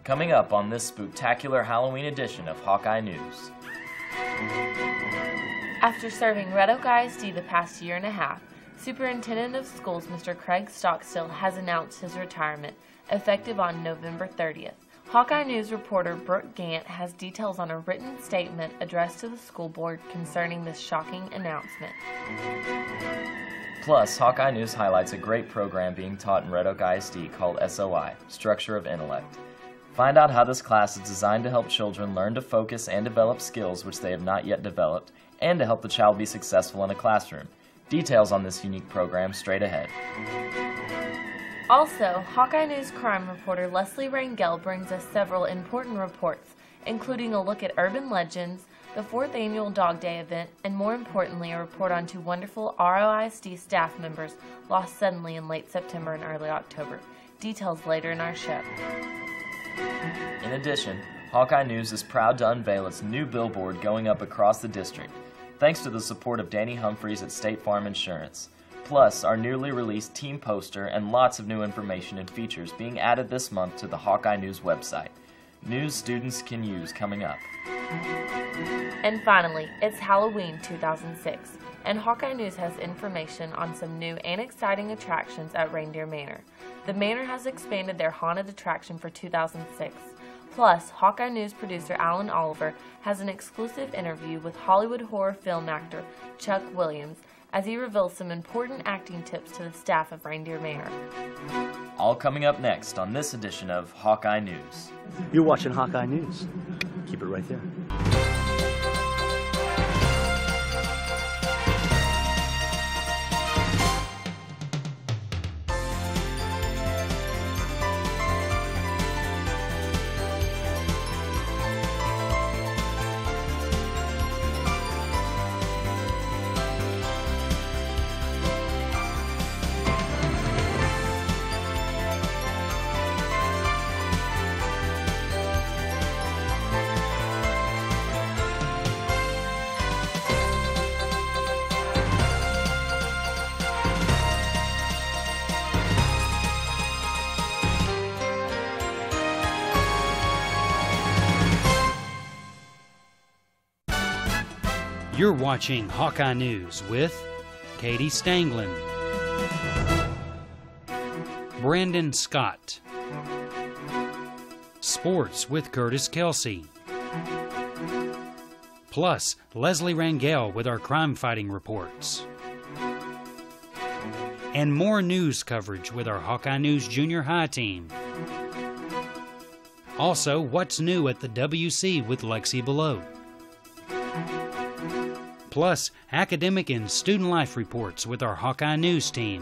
Coming up on this spooktacular Halloween edition of Hawkeye News. After serving Red Oak ISD the past year and a half, Superintendent of Schools Mr. Craig Stockstill has announced his retirement, effective on November 30th. Hawkeye News reporter Brooke Gant has details on a written statement addressed to the school board concerning this shocking announcement. Plus, Hawkeye News highlights a great program being taught in Red Oak ISD called SOI, Structure of Intellect. Find out how this class is designed to help children learn to focus and develop skills which they have not yet developed, and to help the child be successful in a classroom. Details on this unique program straight ahead. Also, Hawkeye News crime reporter Leslie Rangel brings us several important reports, including a look at urban legends, the 4th annual Dog Day event, and more importantly, a report on 2 wonderful ROISD staff members lost suddenly in late September and early October. Details later in our show. In addition, Hawkeye News is proud to unveil its new billboard going up across the district, thanks to the support of Danny Humphreys at State Farm Insurance. Plus, our newly released team poster and lots of new information and features being added this month to the Hawkeye News website. News students can use coming up. And finally, it's Halloween 2006, and Hawkeye News has information on some new and exciting attractions at Reindeer Manor. The Manor has expanded their haunted attraction for 2006. Plus, Hawkeye News producer Alan Oliver has an exclusive interview with Hollywood horror film actor Chuck Williams as he reveals some important acting tips to the staff of Reindeer Manor. All coming up next on this edition of Hawkeye News. You're watching Hawkeye News. Keep it right there. You're watching Hawkeye News with Katie Stanglin, Brandon Scott, Sports with Curtis Kelsey, plus Leslie Rangel with our crime-fighting reports, and more news coverage with our Hawkeye News Junior High team. Also, what's new at the WC with Lexi Below. Plus, academic and student life reports with our Hawkeye News team.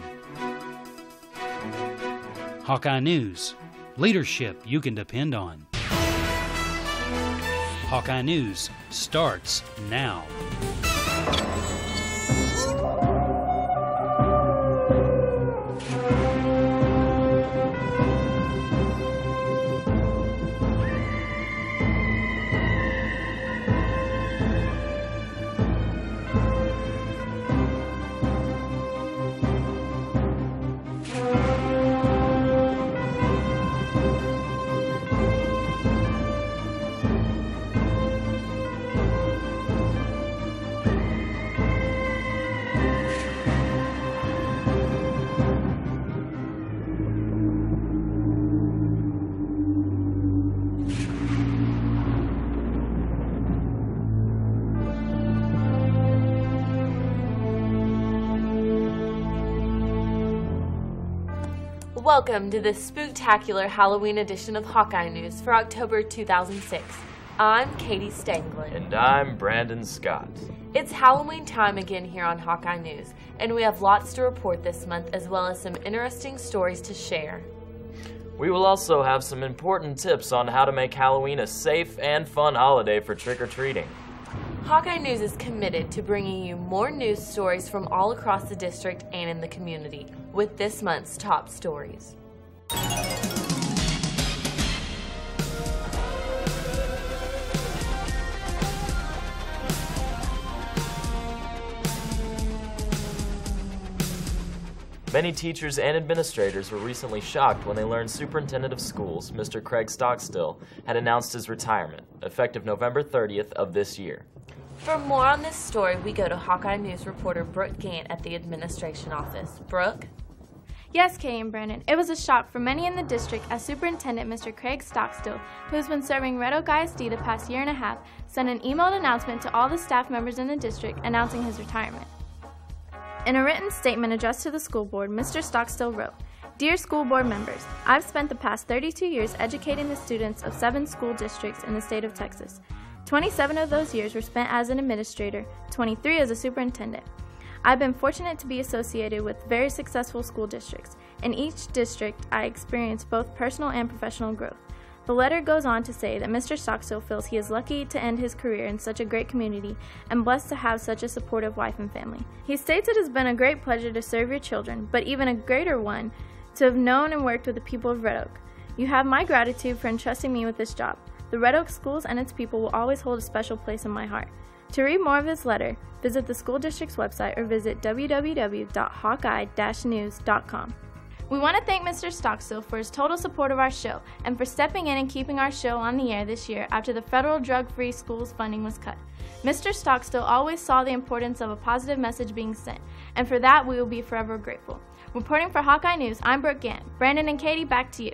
Hawkeye News, leadership you can depend on. Hawkeye News starts now. Welcome to this spooktacular Halloween edition of Hawkeye News for October 2006. I'm Katie Stanglin. And I'm Brandon Scott. It's Halloween time again here on Hawkeye News, and we have lots to report this month as well as some interesting stories to share. We will also have some important tips on how to make Halloween a safe and fun holiday for trick-or-treating. Hawkeye News is committed to bringing you more news stories from all across the district and in the community with this month's top stories. Many teachers and administrators were recently shocked when they learned Superintendent of Schools, Mr. Craig Stockstill, had announced his retirement, effective November 30th of this year. For more on this story, we go to Hawkeye News reporter Brooke Gant at the administration office. Brooke? Yes, Kay and Brandon, it was a shock for many in the district as Superintendent Mr. Craig Stockstill, who has been serving Red Oak ISD the past year and a half, sent an emailed announcement to all the staff members in the district announcing his retirement. In a written statement addressed to the school board, Mr. Stockstill wrote, "Dear school board members, I've spent the past 32 years educating the students of 7 school districts in the state of Texas. 27 of those years were spent as an administrator, 23 as a superintendent. I've been fortunate to be associated with very successful school districts. In each district, I experienced both personal and professional growth." The letter goes on to say that Mr. Stockstill feels he is lucky to end his career in such a great community and blessed to have such a supportive wife and family. He states it has been a great pleasure to serve your children, but even a greater one to have known and worked with the people of Red Oak. You have my gratitude for entrusting me with this job. The Red Oak schools and its people will always hold a special place in my heart. To read more of this letter, visit the school district's website or visit www.hawkeye-news.com. We want to thank Mr. Stockstill for his total support of our show and for stepping in and keeping our show on the air this year after the federal drug-free schools funding was cut. Mr. Stockstill always saw the importance of a positive message being sent, and for that we will be forever grateful. Reporting for Hawkeye News, I'm Brooke Gant. Brandon and Katie, back to you.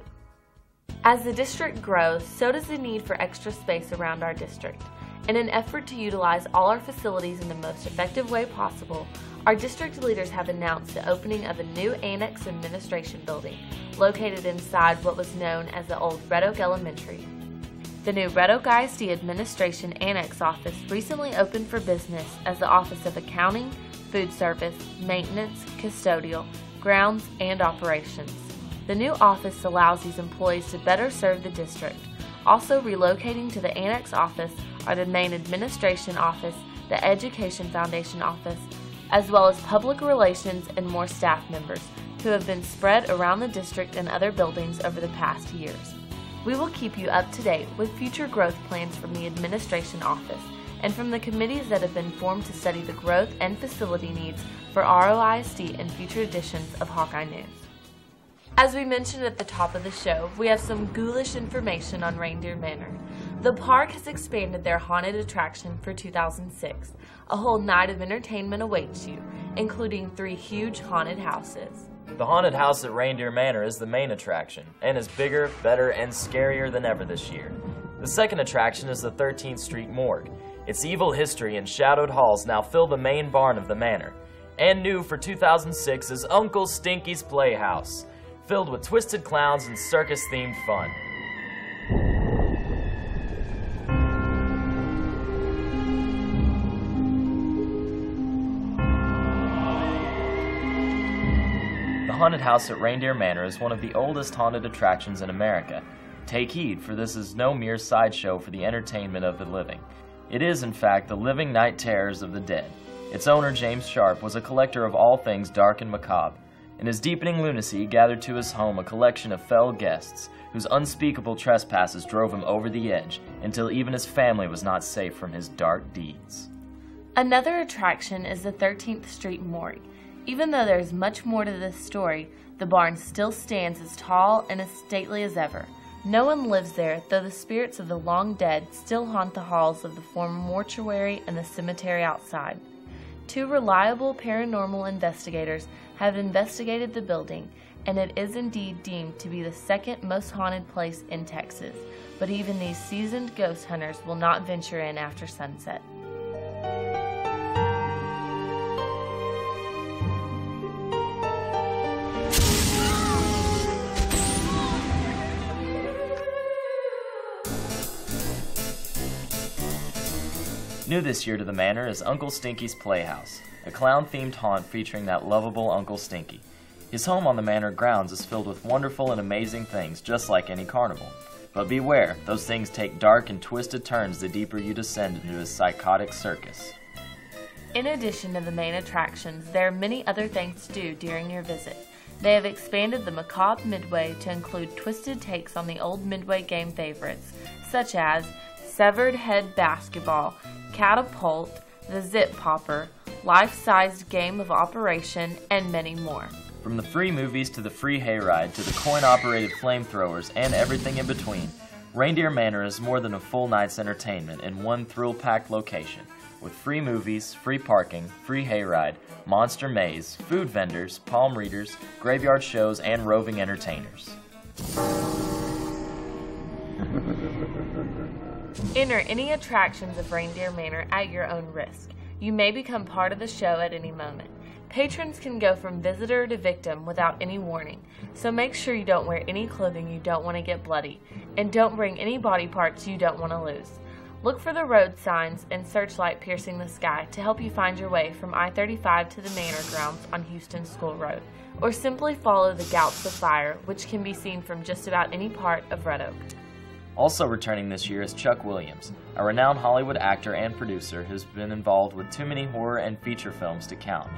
As the district grows, so does the need for extra space around our district. In an effort to utilize all our facilities in the most effective way possible, our district leaders have announced the opening of a new annex administration building located inside what was known as the old Red Oak Elementary. The new Red Oak ISD Administration Annex Office recently opened for business as the Office of Accounting, Food Service, Maintenance, Custodial, Grounds, and Operations. The new office allows these employees to better serve the district. Also relocating to the Annex Office are the main administration office, the Education Foundation office, as well as public relations and more staff members who have been spread around the district and other buildings over the past years. We will keep you up to date with future growth plans from the administration office and from the committees that have been formed to study the growth and facility needs for ROISD in future editions of Hawkeye News. As we mentioned at the top of the show, we have some ghoulish information on Reindeer Manor. The park has expanded their haunted attraction for 2006. A whole night of entertainment awaits you, including 3 huge haunted houses. The haunted house at Reindeer Manor is the main attraction, and is bigger, better, and scarier than ever this year. The second attraction is the 13th Street Morgue. Its evil history and shadowed halls now fill the main barn of the manor. And new for 2006 is Uncle Stinky's Playhouse, filled with twisted clowns and circus-themed fun. The haunted house at Reindeer Manor is one of the oldest haunted attractions in America. Take heed, for this is no mere sideshow for the entertainment of the living. It is, in fact, the living night terrors of the dead. Its owner, James Sharp, was a collector of all things dark and macabre. In his deepening lunacy, he gathered to his home a collection of fell guests, whose unspeakable trespasses drove him over the edge, until even his family was not safe from his dark deeds. Another attraction is the 13th Street Morgue. Even though there is much more to this story, the barn still stands as tall and as stately as ever. No one lives there, though the spirits of the long dead still haunt the halls of the former mortuary and the cemetery outside. 2 reliable paranormal investigators have investigated the building, and it is indeed deemed to be the second most haunted place in Texas. But even these seasoned ghost hunters will not venture in after sunset. New this year to the Manor is Uncle Stinky's Playhouse, a clown-themed haunt featuring that lovable Uncle Stinky. His home on the Manor grounds is filled with wonderful and amazing things, just like any carnival. But beware, those things take dark and twisted turns the deeper you descend into his psychotic circus. In addition to the main attractions, there are many other things to do during your visit. They have expanded the Macabre Midway to include twisted takes on the old Midway game favorites, such as Severed Head Basketball, Catapult, the Zip Popper, Life-Sized Game of Operation, and many more. From the free movies to the free hayride to the coin-operated flamethrowers and everything in between, Reindeer Manor is more than a full night's entertainment in one thrill-packed location, with free movies, free parking, free hayride, monster maze, food vendors, palm readers, graveyard shows, and roving entertainers. Enter any attractions of Reindeer Manor at your own risk. You may become part of the show at any moment. Patrons can go from visitor to victim without any warning, so make sure you don't wear any clothing you don't want to get bloody, and don't bring any body parts you don't want to lose. Look for the road signs and searchlight piercing the sky to help you find your way from I-35 to the Manor grounds on Houston School Road, or simply follow the Gouts of Fire, which can be seen from just about any part of Red Oak. Also returning this year is Chuck Williams, a renowned Hollywood actor and producer who's been involved with too many horror and feature films to count.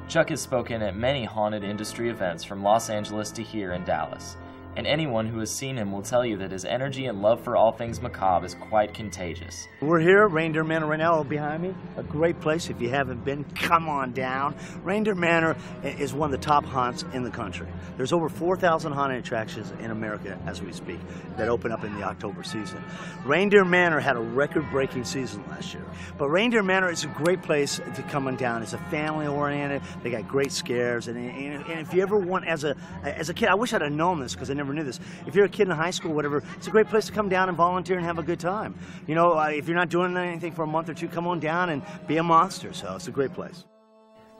Chuck has spoken at many haunted industry events from Los Angeles to here in Dallas, and anyone who has seen him will tell you that his energy and love for all things macabre is quite contagious. We're here at Reindeer Manor right now behind me. A great place. If you haven't been, come on down. Reindeer Manor is one of the top haunts in the country. There's over 4,000 haunted attractions in America as we speak that open up in the October season. Reindeer Manor had a record-breaking season last year. But Reindeer Manor is a great place to come on down. It's a family-oriented. They got great scares. And if you ever want, as a kid, I wish I'd have known this because I never knew this. If you're a kid in high school or whatever, it's a great place to come down and volunteer and have a good time. You know, if you're not doing anything for a month or two, come on down and be a monster. So it's a great place.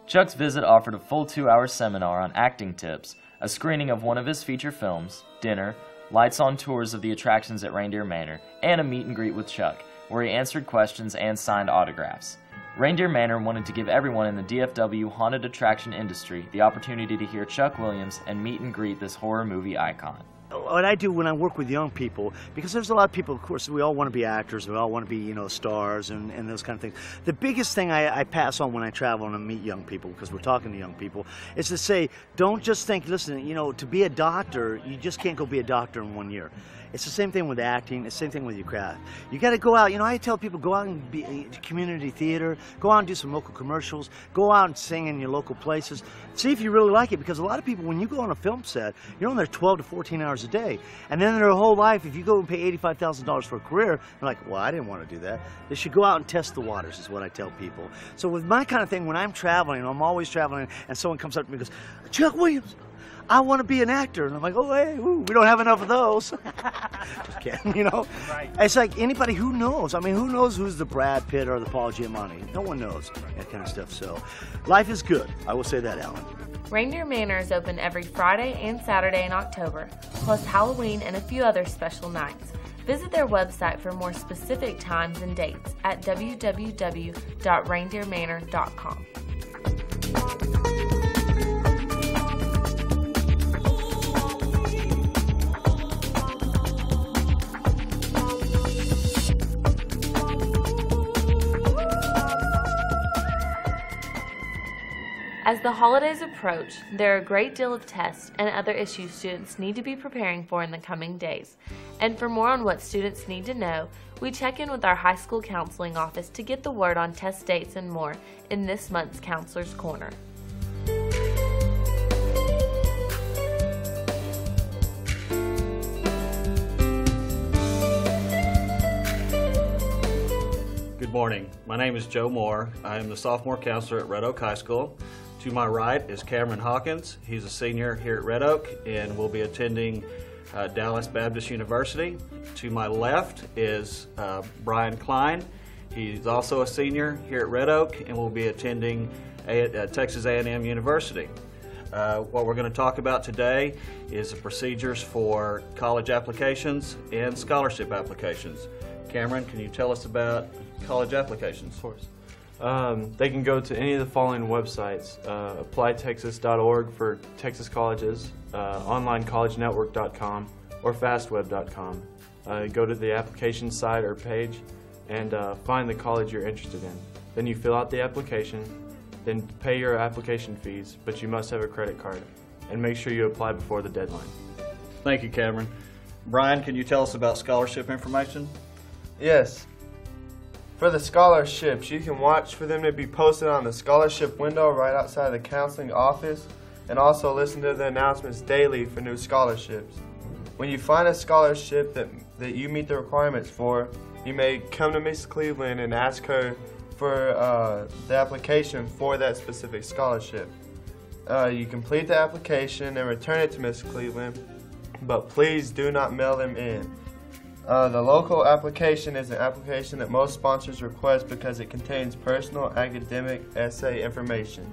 Chuck's visit offered a full 2-hour seminar on acting tips, a screening of one of his feature films, dinner, lights-on tours of the attractions at Reindeer Manor, and a meet and greet with Chuck, where he answered questions and signed autographs. Reindeer Manor wanted to give everyone in the DFW haunted attraction industry the opportunity to hear Chuck Williams and meet and greet this horror movie icon. What I do when I work with young people, because there's a lot of people, of course, we all want to be actors, we all want to be, stars and those kind of things. The biggest thing I pass on when I travel and I meet young people, because we're talking to young people, is to say, don't just think, listen, to be a doctor, you just can't go be a doctor in 1 year. It's the same thing with acting. It's the same thing with your craft. You got to go out. I tell people, go out and be community theater. Go out and do some local commercials. Go out and sing in your local places. See if you really like it, because a lot of people, when you go on a film set, you're on there 12 to 14 hours a day. And then their whole life, if you go and pay $85,000 for a career, they're like, well, I didn't want to do that. They should go out and test the waters, is what I tell people. So with my kind of thing, when I'm traveling, I'm always traveling, and someone comes up to me and goes, Chuck Williams, I want to be an actor. And I'm like, oh, hey, we don't have enough of those. Just kidding, Right. It's like anybody who knows. I mean, who knows who's the Brad Pitt or the Paul Giamatti? No one knows that kind of stuff. So life is good. I will say that, Alan. Reindeer Manor is open every Friday and Saturday in October, plus Halloween and a few other special nights. Visit their website for more specific times and dates at www.reindeermanor.com. As the holidays approach, there are a great deal of tests and other issues students need to be preparing for in the coming days. And for more on what students need to know, we check in with our high school counseling office to get the word on test dates and more in this month's Counselor's Corner. Good morning. My name is Joe Moore. I am the sophomore counselor at Red Oak High School. To my right is Cameron Hawkins. He's a senior here at Red Oak and will be attending Dallas Baptist University. To my left is Brian Klein. He's also a senior here at Red Oak and will be attending Texas A&M University. What we're going to talk about today is the procedures for college applications and scholarship applications. Cameron, can you tell us about college applications? Of course. They can go to any of the following websites: applytexas.org for Texas colleges, onlinecollegenetwork.com, or fastweb.com. Go to the application site or page and find the college you're interested in. Then you fill out the application, then pay your application fees, but you must have a credit card, and make sure you apply before the deadline. Thank you, Cameron. Brian, can you tell us about scholarship information? Yes. For the scholarships, you can watch for them to be posted on the scholarship window right outside the counseling office, and also listen to the announcements daily for new scholarships. When you find a scholarship that you meet the requirements for, you may come to Miss Cleveland and ask her for the application for that specific scholarship. You complete the application and return it to Miss Cleveland, but please do not mail them in. The local application is an application that most sponsors request because it contains personal academic essay information.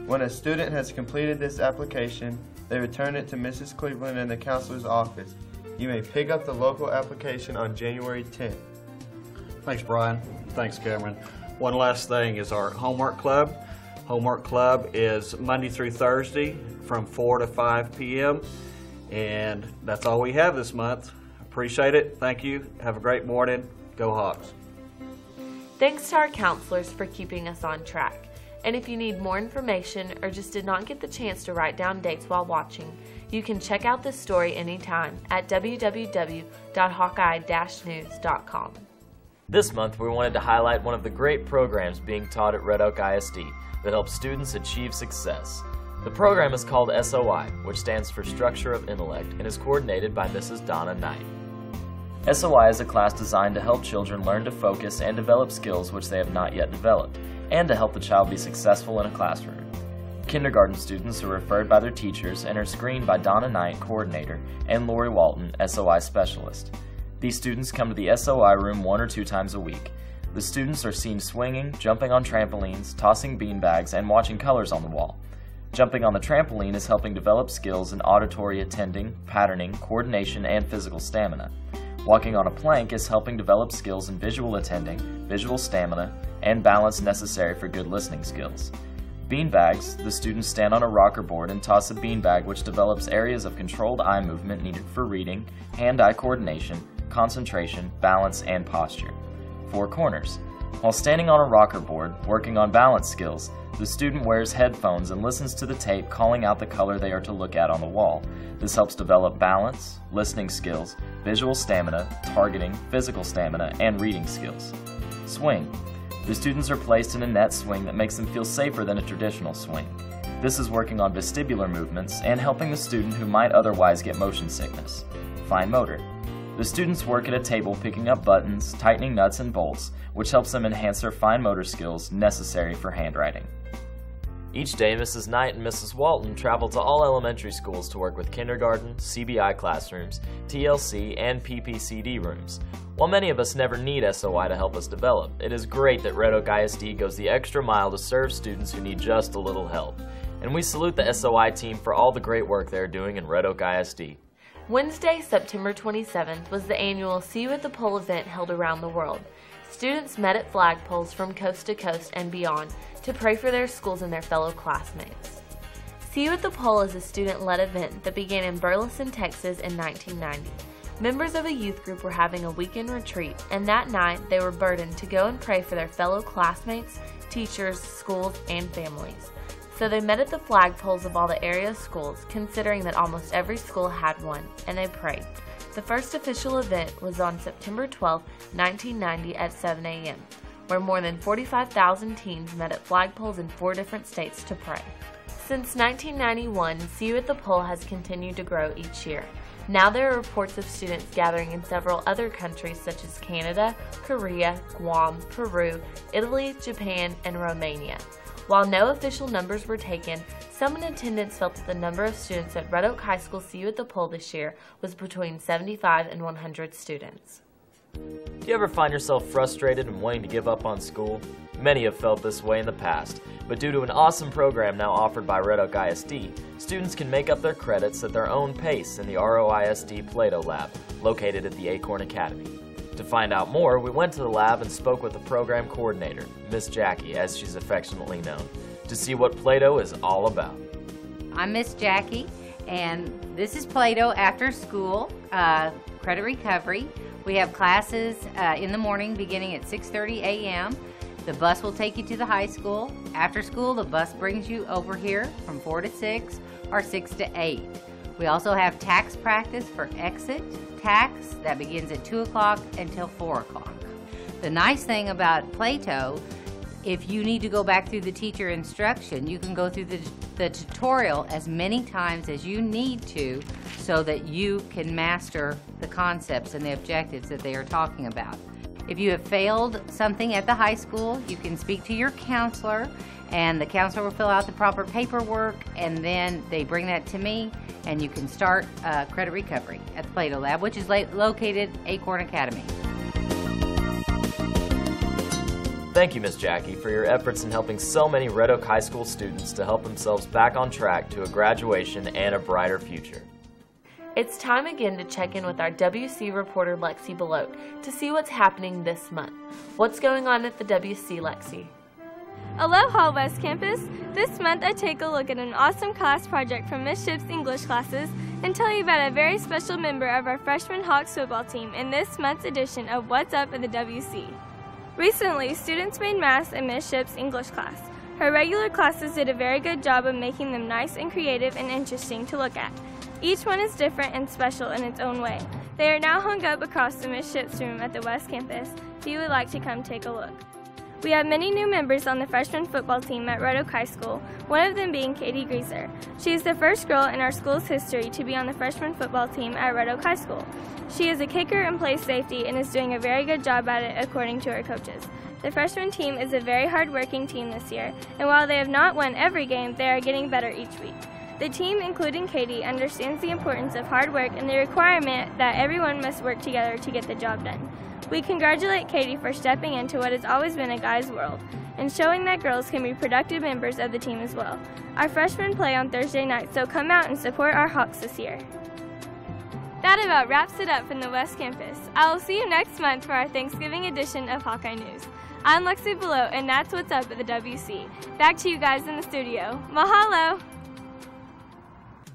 When a student has completed this application, they return it to Mrs. Cleveland in the counselor's office. You may pick up the local application on January 10th. Thanks, Brian. Thanks, Cameron. One last thing is our homework club. Homework club is Monday through Thursday from 4 to 5 p.m. And that's all we have this month. Appreciate it. Thank you. Have a great morning. Go Hawks. Thanks to our counselors for keeping us on track. And if you need more information or just did not get the chance to write down dates while watching, you can check out this story anytime at www.hawkeye-news.com. This month, we wanted to highlight one of the great programs being taught at Red Oak ISD that helps students achieve success. The program is called SOI, which stands for Structure of Intellect, and is coordinated by Mrs. Donna Knight. SOI is a class designed to help children learn to focus and develop skills which they have not yet developed, and to help the child be successful in a classroom. Kindergarten students are referred by their teachers and are screened by Donna Knight, coordinator, and Lori Walton, SOI specialist. These students come to the SOI room 1 or 2 times a week. The students are seen swinging, jumping on trampolines, tossing beanbags, and watching colors on the wall. Jumping on the trampoline is helping develop skills in auditory attending, patterning, coordination, and physical stamina. Walking on a plank is helping develop skills in visual attending, visual stamina, and balance necessary for good listening skills. Beanbags, the students stand on a rocker board and toss a beanbag, which develops areas of controlled eye movement needed for reading, hand-eye coordination, concentration, balance, and posture. 4 corners. While standing on a rocker board, working on balance skills, the student wears headphones and listens to the tape calling out the color they are to look at on the wall. This helps develop balance, listening skills, visual stamina, targeting, physical stamina, and reading skills. Swing. The students are placed in a net swing that makes them feel safer than a traditional swing. This is working on vestibular movements and helping the student who might otherwise get motion sickness. Fine motor. The students work at a table picking up buttons, tightening nuts and bolts, which helps them enhance their fine motor skills necessary for handwriting. Each day, Mrs. Knight and Mrs. Walton travel to all elementary schools to work with kindergarten, CBI classrooms, TLC, and PPCD rooms. While many of us never need SOI to help us develop, it is great that Red Oak ISD goes the extra mile to serve students who need just a little help. And we salute the SOI team for all the great work they're doing in Red Oak ISD. Wednesday, September 27th was the annual See You at the Pole event held around the world. Students met at flagpoles from coast to coast and beyond to pray for their schools and their fellow classmates. See You at the Pole is a student-led event that began in Burleson, Texas in 1990. Members of a youth group were having a weekend retreat, and that night they were burdened to go and pray for their fellow classmates, teachers, schools, and families. So they met at the flagpoles of all the area schools, considering that almost every school had one, and they prayed. The first official event was on September 12, 1990 at 7 a.m., where more than 45,000 teens met at flagpoles in 4 different states to pray. Since 1991, See You at the Pole has continued to grow each year. Now there are reports of students gathering in several other countries such as Canada, Korea, Guam, Peru, Italy, Japan, and Romania. While no official numbers were taken, some in attendance felt that the number of students at Red Oak High School See You at the Pole this year was between 75 and 100 students. Do you ever find yourself frustrated and wanting to give up on school? Many have felt this way in the past, but due to an awesome program now offered by Red Oak ISD, students can make up their credits at their own pace in the ROISD Plato Lab, located at the Acorn Academy. To find out more, we went to the lab and spoke with the program coordinator, Miss Jackie, as she's affectionately known, to see what Play-Doh is all about. I'm Miss Jackie, and this is Play-Doh after school, credit recovery. We have classes in the morning beginning at 6:30 a.m. The bus will take you to the high school. After school, the bus brings you over here from 4 to 6 or 6 to 8. We also have tax practice for exit tax that begins at 2 o'clock until 4 o'clock. The nice thing about Play-Doh, if you need to go back through the teacher instruction, you can go through the tutorial as many times as you need to so that you can master the concepts and the objectives that they are talking about. If you have failed something at the high school, you can speak to your counselor, and the counselor will fill out the proper paperwork, and then they bring that to me, and you can start credit recovery at the Play-Doh Lab, which is located at Acorn Academy. Thank you, Miss Jackie, for your efforts in helping so many Red Oak High School students to help themselves back on track to a graduation and a brighter future. It's time again to check in with our WC reporter Lexi Belote to see what's happening this month. What's going on at the WC, Lexi? Aloha West Campus! This month I take a look at an awesome class project from Miss Ship's English classes and tell you about a very special member of our freshman Hawks football team in this month's edition of What's Up at the WC. Recently, students made masks in Miss Ship's English class. Her regular classes did a very good job of making them nice and creative and interesting to look at. Each one is different and special in its own way. They are now hung up across the Miss Ship's room at the West Campus if you would like to come take a look. We have many new members on the freshman football team at Red Oak High School, one of them being Katie Greaser. She is the first girl in our school's history to be on the freshman football team at Red Oak High School. She is a kicker and plays safety and is doing a very good job at it according to her coaches. The freshman team is a very hard-working team this year, and while they have not won every game, they are getting better each week. The team, including Katie, understands the importance of hard work and the requirement that everyone must work together to get the job done. We congratulate Katie for stepping into what has always been a guy's world and showing that girls can be productive members of the team as well. Our freshmen play on Thursday night, so come out and support our Hawks this year. That about wraps it up from the West Campus. I will see you next month for our Thanksgiving edition of Hawkeye News. I'm Lexi Belote, and that's what's up at the WC. Back to you guys in the studio. Mahalo!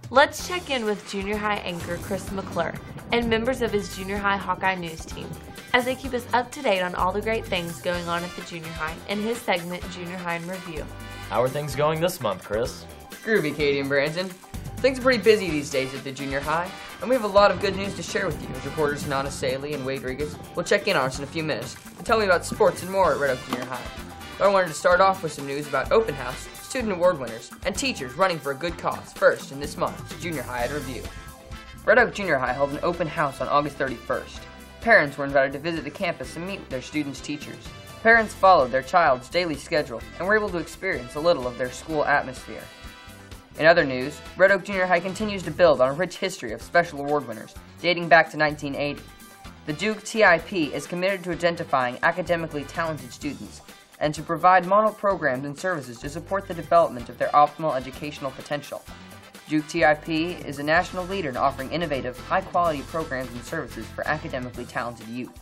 Let's check in with junior high anchor Chris McClure and members of his junior high Hawkeye News team as they keep us up to date on all the great things going on at the junior high in his segment Junior High in Review. How are things going this month, Chris? Groovy, Katie and Brandon. Things are pretty busy these days at the junior high, and we have a lot of good news to share with you as reporters Nana Saley and Wade Rodriguez will check in on us in a few minutes and tell me about sports and more at Red Oak Junior High. But I wanted to start off with some news about Open House, student award winners, and teachers running for a good cause first in this month's Junior High in Review. Red Oak Junior High held an open house on August 31st. Parents were invited to visit the campus and meet with their students' teachers. Parents followed their child's daily schedule and were able to experience a little of their school atmosphere. In other news, Red Oak Junior High continues to build on a rich history of special award winners dating back to 1980. The Duke TIP is committed to identifying academically talented students and to provide model programs and services to support the development of their optimal educational potential. Duke TIP is a national leader in offering innovative, high-quality programs and services for academically talented youth.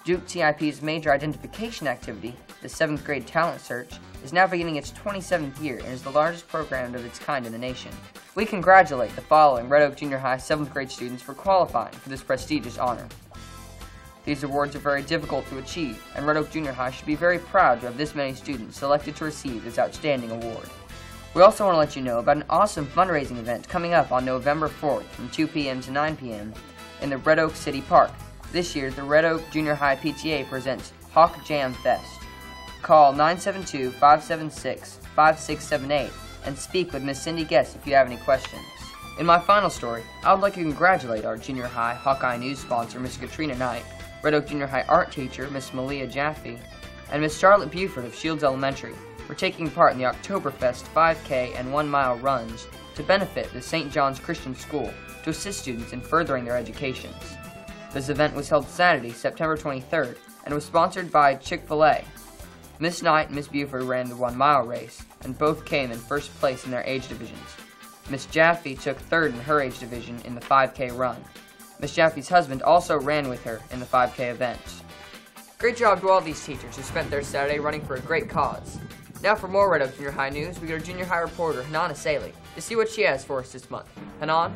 Duke TIP's major identification activity, the 7th grade talent search, is now beginning its 27th year and is the largest program of its kind in the nation. We congratulate the following Red Oak Junior High 7th grade students for qualifying for this prestigious honor. These awards are very difficult to achieve, and Red Oak Junior High should be very proud to have this many students selected to receive this outstanding award. We also want to let you know about an awesome fundraising event coming up on November 4th from 2 p.m. to 9 p.m. in the Red Oak City Park. This year, the Red Oak Junior High PTA presents Hawk Jam Fest. Call 972-576-5678 and speak with Miss Cindy Guest if you have any questions. In my final story, I would like to congratulate our Junior High Hawkeye News sponsor, Miss Katrina Knight, Red Oak Junior High art teacher, Miss Malia Jaffe, and Miss Charlotte Buford of Shields Elementary for taking part in the Oktoberfest 5K and 1 mile runs to benefit the St. John's Christian School to assist students in furthering their educations. This event was held Saturday, September 23rd, and was sponsored by Chick-fil-A. Miss Knight and Miss Buford ran the 1 mile race, and both came in first place in their age divisions. Miss Jaffe took third in her age division in the 5K run. Miss Jaffe's husband also ran with her in the 5K event. Great job to all these teachers who spent their Saturday running for a great cause. Now for more Red Oak Junior High news, we go to junior high reporter Hanana Saley to see what she has for us this month. Hanan?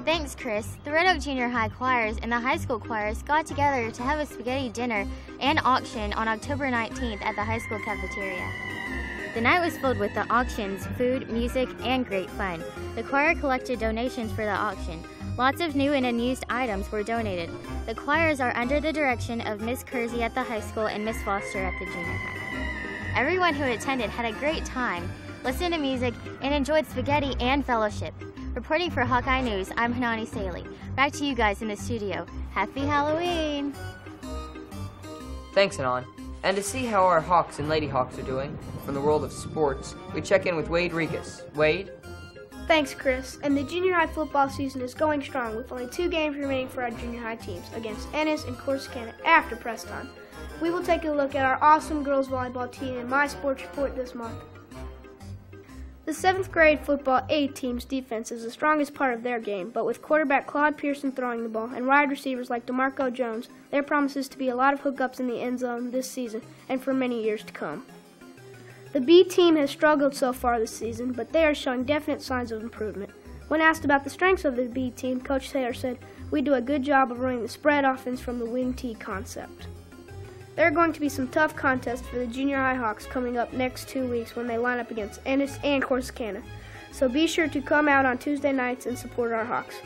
Thanks, Chris. The Red Oak Junior High choirs and the high school choirs got together to have a spaghetti dinner and auction on October 19th at the high school cafeteria. The night was filled with the auctions, food, music, and great fun. The choir collected donations for the auction. Lots of new and unused items were donated. The choirs are under the direction of Miss Kersey at the high school and Miss Foster at the junior high. Everyone who attended had a great time, listened to music, and enjoyed spaghetti and fellowship. Reporting for Hawkeye News, I'm Hanani Saley. Back to you guys in the studio. Happy Halloween! Thanks, Hanan. And to see how our Hawks and Lady Hawks are doing from the world of sports, we check in with Wade Regas. Wade? Thanks, Chris. And the junior high football season is going strong with only 2 games remaining for our junior high teams against Ennis and Corsicana after press time. We will take a look at our awesome girls volleyball team in my sports report this month. The 7th grade football A team's defense is the strongest part of their game, but with quarterback Claude Pearson throwing the ball and wide receivers like DeMarco Jones, there promises to be a lot of hookups in the end zone this season and for many years to come. The B team has struggled so far this season, but they are showing definite signs of improvement. When asked about the strengths of the B team, Coach Taylor said, "We do a good job of running the spread offense from the wing T concept." There are going to be some tough contests for the junior high Hawks coming up next 2 weeks when they line up against Ennis and Corsicana. So be sure to come out on Tuesday nights and support our Hawks.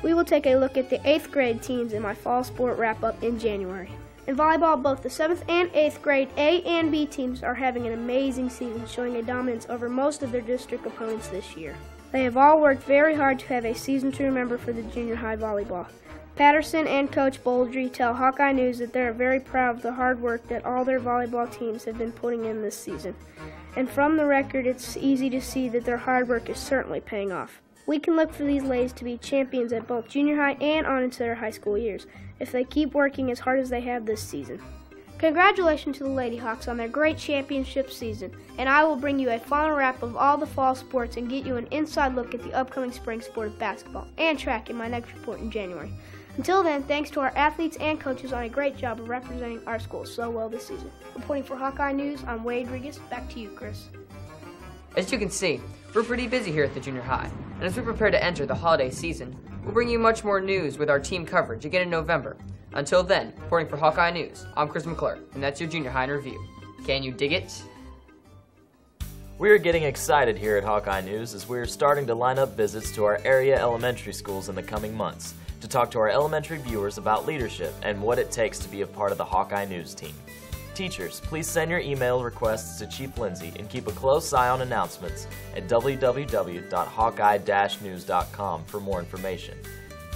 We will take a look at the 8th grade teams in my fall sport wrap-up in January. In volleyball, both the 7th and 8th grade A and B teams are having an amazing season, showing a dominance over most of their district opponents this year. They have all worked very hard to have a season to remember for the junior high volleyball. Patterson and Coach Boldry tell Hawkeye News that they are very proud of the hard work that all their volleyball teams have been putting in this season. And from the record, it's easy to see that their hard work is certainly paying off. We can look for these ladies to be champions at both junior high and on into their high school years, if they keep working as hard as they have this season. Congratulations to the Lady Hawks on their great championship season, and I will bring you a final wrap of all the fall sports and get you an inside look at the upcoming spring sport of basketball and track in my next report in January. Until then, thanks to our athletes and coaches on a great job of representing our school so well this season. Reporting for Hawkeye News, I'm Wade Regas. Back to you, Chris. As you can see, we're pretty busy here at the junior high, and as we prepare to enter the holiday season, we'll bring you much more news with our team coverage again in November. Until then, reporting for Hawkeye News, I'm Chris McClure, and that's your junior high in review. Can you dig it? We are getting excited here at Hawkeye News as we are starting to line up visits to our area elementary schools in the coming months to talk to our elementary viewers about leadership and what it takes to be a part of the Hawkeye News team. Teachers, please send your email requests to Chief Lindsay and keep a close eye on announcements at www.hawkeye-news.com for more information.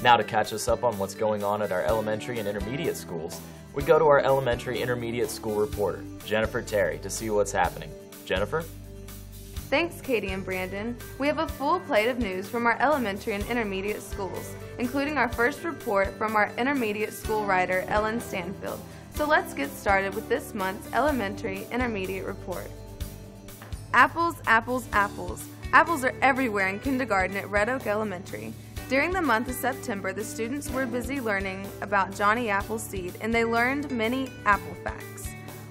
Now to catch us up on what's going on at our elementary and intermediate schools, we go to our elementary intermediate school reporter, Jennifer Terry, to see what's happening. Jennifer? Thanks, Katie and Brandon. We have a full plate of news from our elementary and intermediate schools, including our first report from our intermediate school writer, Ellen Stanfield. So let's get started with this month's elementary intermediate report. Apples, apples, apples. Apples are everywhere in kindergarten at Red Oak Elementary. During the month of September, the students were busy learning about Johnny Appleseed, and they learned many apple facts.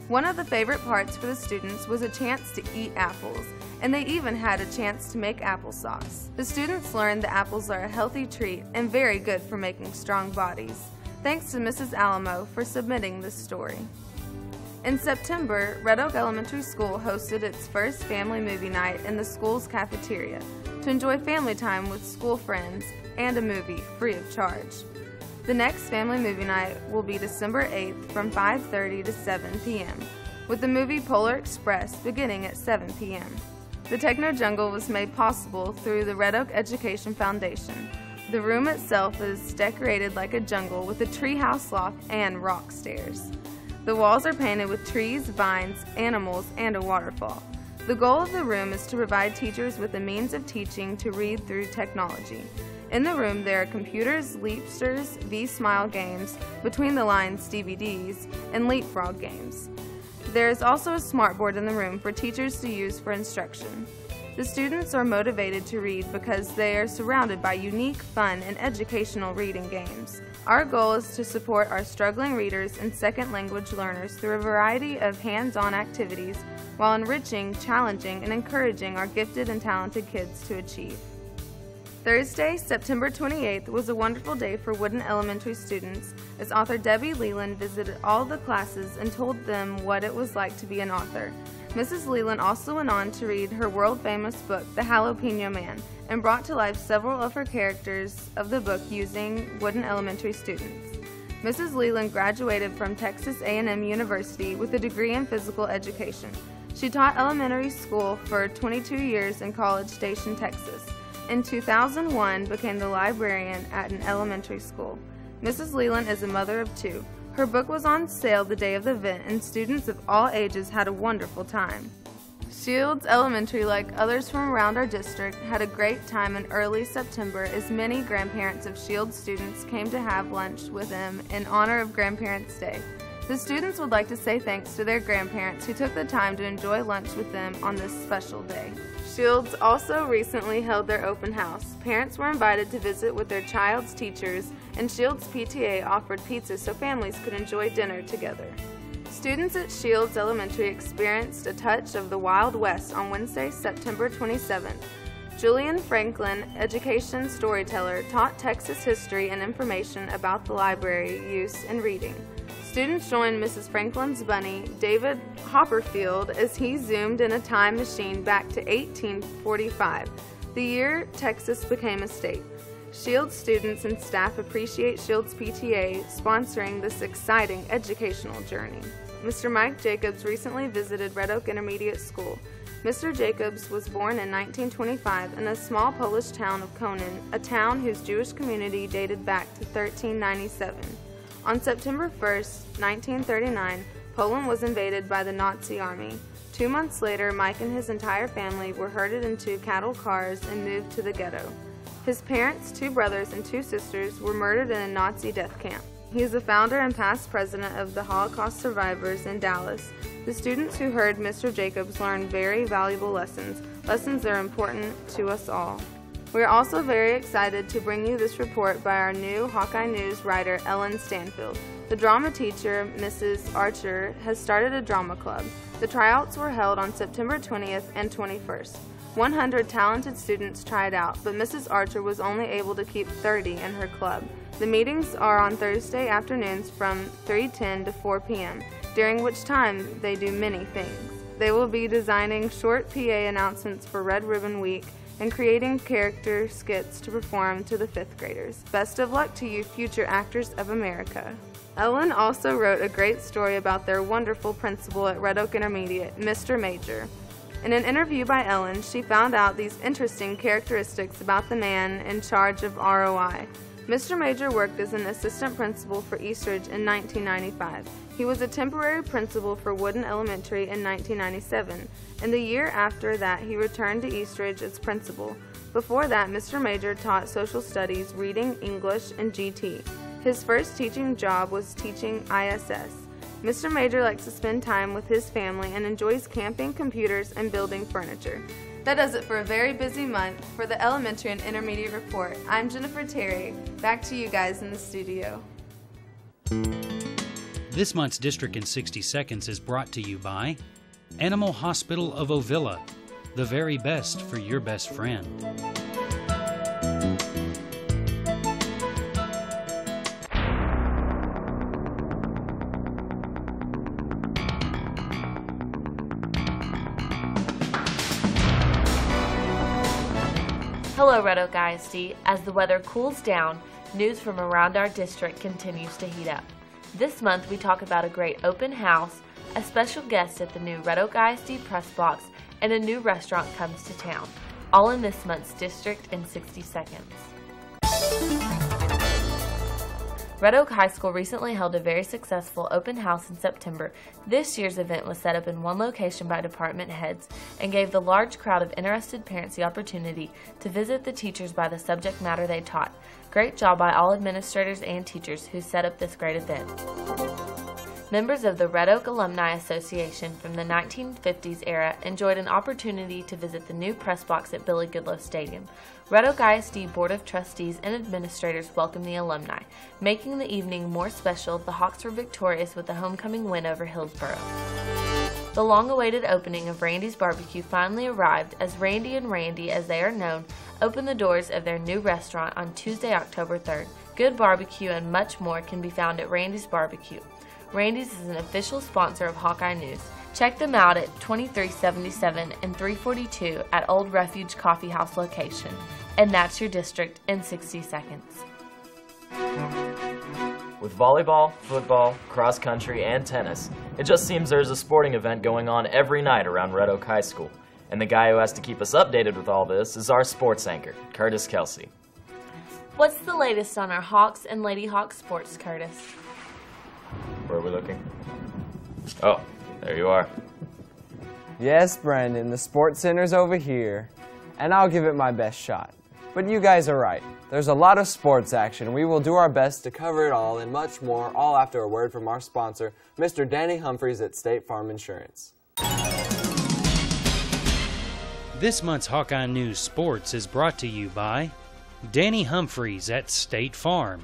One of the favorite parts for the students was a chance to eat apples, and they even had a chance to make applesauce. The students learned that apples are a healthy treat and very good for making strong bodies. Thanks to Mrs. Alamo for submitting this story. In September, Red Oak Elementary School hosted its first family movie night in the school's cafeteria to enjoy family time with school friends and a movie free of charge. The next family movie night will be December 8th from 5:30 to 7 p.m. with the movie Polar Express beginning at 7 p.m. The Techno Jungle was made possible through the Red Oak Education Foundation. The room itself is decorated like a jungle with a treehouse loft and rock stairs. The walls are painted with trees, vines, animals, and a waterfall. The goal of the room is to provide teachers with a means of teaching to read through technology. In the room there are computers, Leapsters, V-Smile games, Between the Lines DVDs, and Leapfrog games. There is also a smartboard in the room for teachers to use for instruction. The students are motivated to read because they are surrounded by unique, fun, and educational reading games. Our goal is to support our struggling readers and second language learners through a variety of hands-on activities while enriching, challenging, and encouraging our gifted and talented kids to achieve. Thursday, September 28th was a wonderful day for Woodin Elementary students as author Debbie Leland visited all the classes and told them what it was like to be an author. Mrs. Leland also went on to read her world-famous book, The Jalapeno Man, and brought to life several of her characters of the book using Woodin Elementary students. Mrs. Leland graduated from Texas A&M University with a degree in physical education. She taught elementary school for 22 years in College Station, Texas. In 2001, became the librarian at an elementary school. Mrs. Leland is a mother of 2. Her book was on sale the day of the event, and students of all ages had a wonderful time. Shields Elementary, like others from around our district, had a great time in early September as many grandparents of Shields students came to have lunch with them in honor of Grandparents' Day. The students would like to say thanks to their grandparents who took the time to enjoy lunch with them on this special day. Shields also recently held their open house. Parents were invited to visit with their child's teachers, and Shields PTA offered pizza so families could enjoy dinner together. Students at Shields Elementary experienced a touch of the Wild West on Wednesday, September 27th. Julian Franklin, education storyteller, taught Texas history and information about the library use and reading. Students joined Mrs. Franklin's bunny, David Hopperfield, as he zoomed in a time machine back to 1845, the year Texas became a state. Shields students and staff appreciate Shields PTA sponsoring this exciting educational journey. Mr. Mike Jacobs recently visited Red Oak Intermediate School. Mr. Jacobs was born in 1925 in the small Polish town of Konin, a town whose Jewish community dated back to 1397. On September 1, 1939, Poland was invaded by the Nazi army. 2 months later, Mike and his entire family were herded into cattle cars and moved to the ghetto. His parents, 2 brothers, and 2 sisters were murdered in a Nazi death camp. He is the founder and past president of the Holocaust Survivors in Dallas. The students who heard Mr. Jacobs learned very valuable lessons that are important to us all. We are also very excited to bring you this report by our new Hawkeye News writer, Ellen Stanfield. The drama teacher, Mrs. Archer, has started a drama club. The tryouts were held on September 20th and 21st. 100 talented students tried out, but Mrs. Archer was only able to keep 30 in her club. The meetings are on Thursday afternoons from 3:10 to 4 p.m., during which time they do many things. They will be designing short PA announcements for Red Ribbon Week and creating character skits to perform to the 5th graders. Best of luck to you, future actors of America. Ellen also wrote a great story about their wonderful principal at Red Oak Intermediate, Mr. Major. In an interview by Ellen, she found out these interesting characteristics about the man in charge of ROI. Mr. Major worked as an assistant principal for Eastridge in 1995. He was a temporary principal for Woodin Elementary in 1997, and the year after that he returned to Eastridge as principal. Before that, Mr. Major taught social studies, reading, English, and GT. His first teaching job was teaching ISS. Mr. Major likes to spend time with his family and enjoys camping, computers, and building furniture. That does it for a very busy month. For the Elementary and Intermediate Report, I'm Jennifer Terry. Back to you guys in the studio. This month's District in 60 Seconds is brought to you by Animal Hospital of Ovilla, the very best for your best friend. Hello, Red Oak ISD. As the weather cools down, news from around our district continues to heat up. This month, we talk about a great open house, a special guest at the new Red Oak ISD press box, and a new restaurant comes to town. All in this month's District in 60 Seconds. Red Oak High School recently held a very successful open house in September. This year's event was set up in one location by department heads and gave the large crowd of interested parents the opportunity to visit the teachers by the subject matter they taught. Great job by all administrators and teachers who set up this great event. Members of the Red Oak Alumni Association from the 1950s era enjoyed an opportunity to visit the new press box at Billy Goodloe Stadium. Red Oak ISD Board of Trustees and administrators welcomed the alumni. Making the evening more special, the Hawks were victorious with a homecoming win over Hillsboro. The long-awaited opening of Randy's Barbecue finally arrived as Randy and Randy, as they are known, opened the doors of their new restaurant on Tuesday, October 3rd. Good barbecue and much more can be found at Randy's Barbecue. Randy's is an official sponsor of Hawkeye News. Check them out at 2377 and 342 at Old Refuge Coffee House location. And that's your district in 60 seconds. With volleyball, football, cross country, and tennis, it just seems there's a sporting event going on every night around Red Oak High School. And the guy who has to keep us updated with all this is our sports anchor, Curtis Kelsey. What's the latest on our Hawks and Lady Hawks sports, Curtis? Where are we looking? Oh, there you are. Yes, Brandon, the sports center's over here, and I'll give it my best shot. But you guys are right. There's a lot of sports action. We will do our best to cover it all and much more, all after a word from our sponsor, Mr. Danny Humphreys at State Farm Insurance. This month's Hawkeye News Sports is brought to you by Danny Humphreys at State Farm.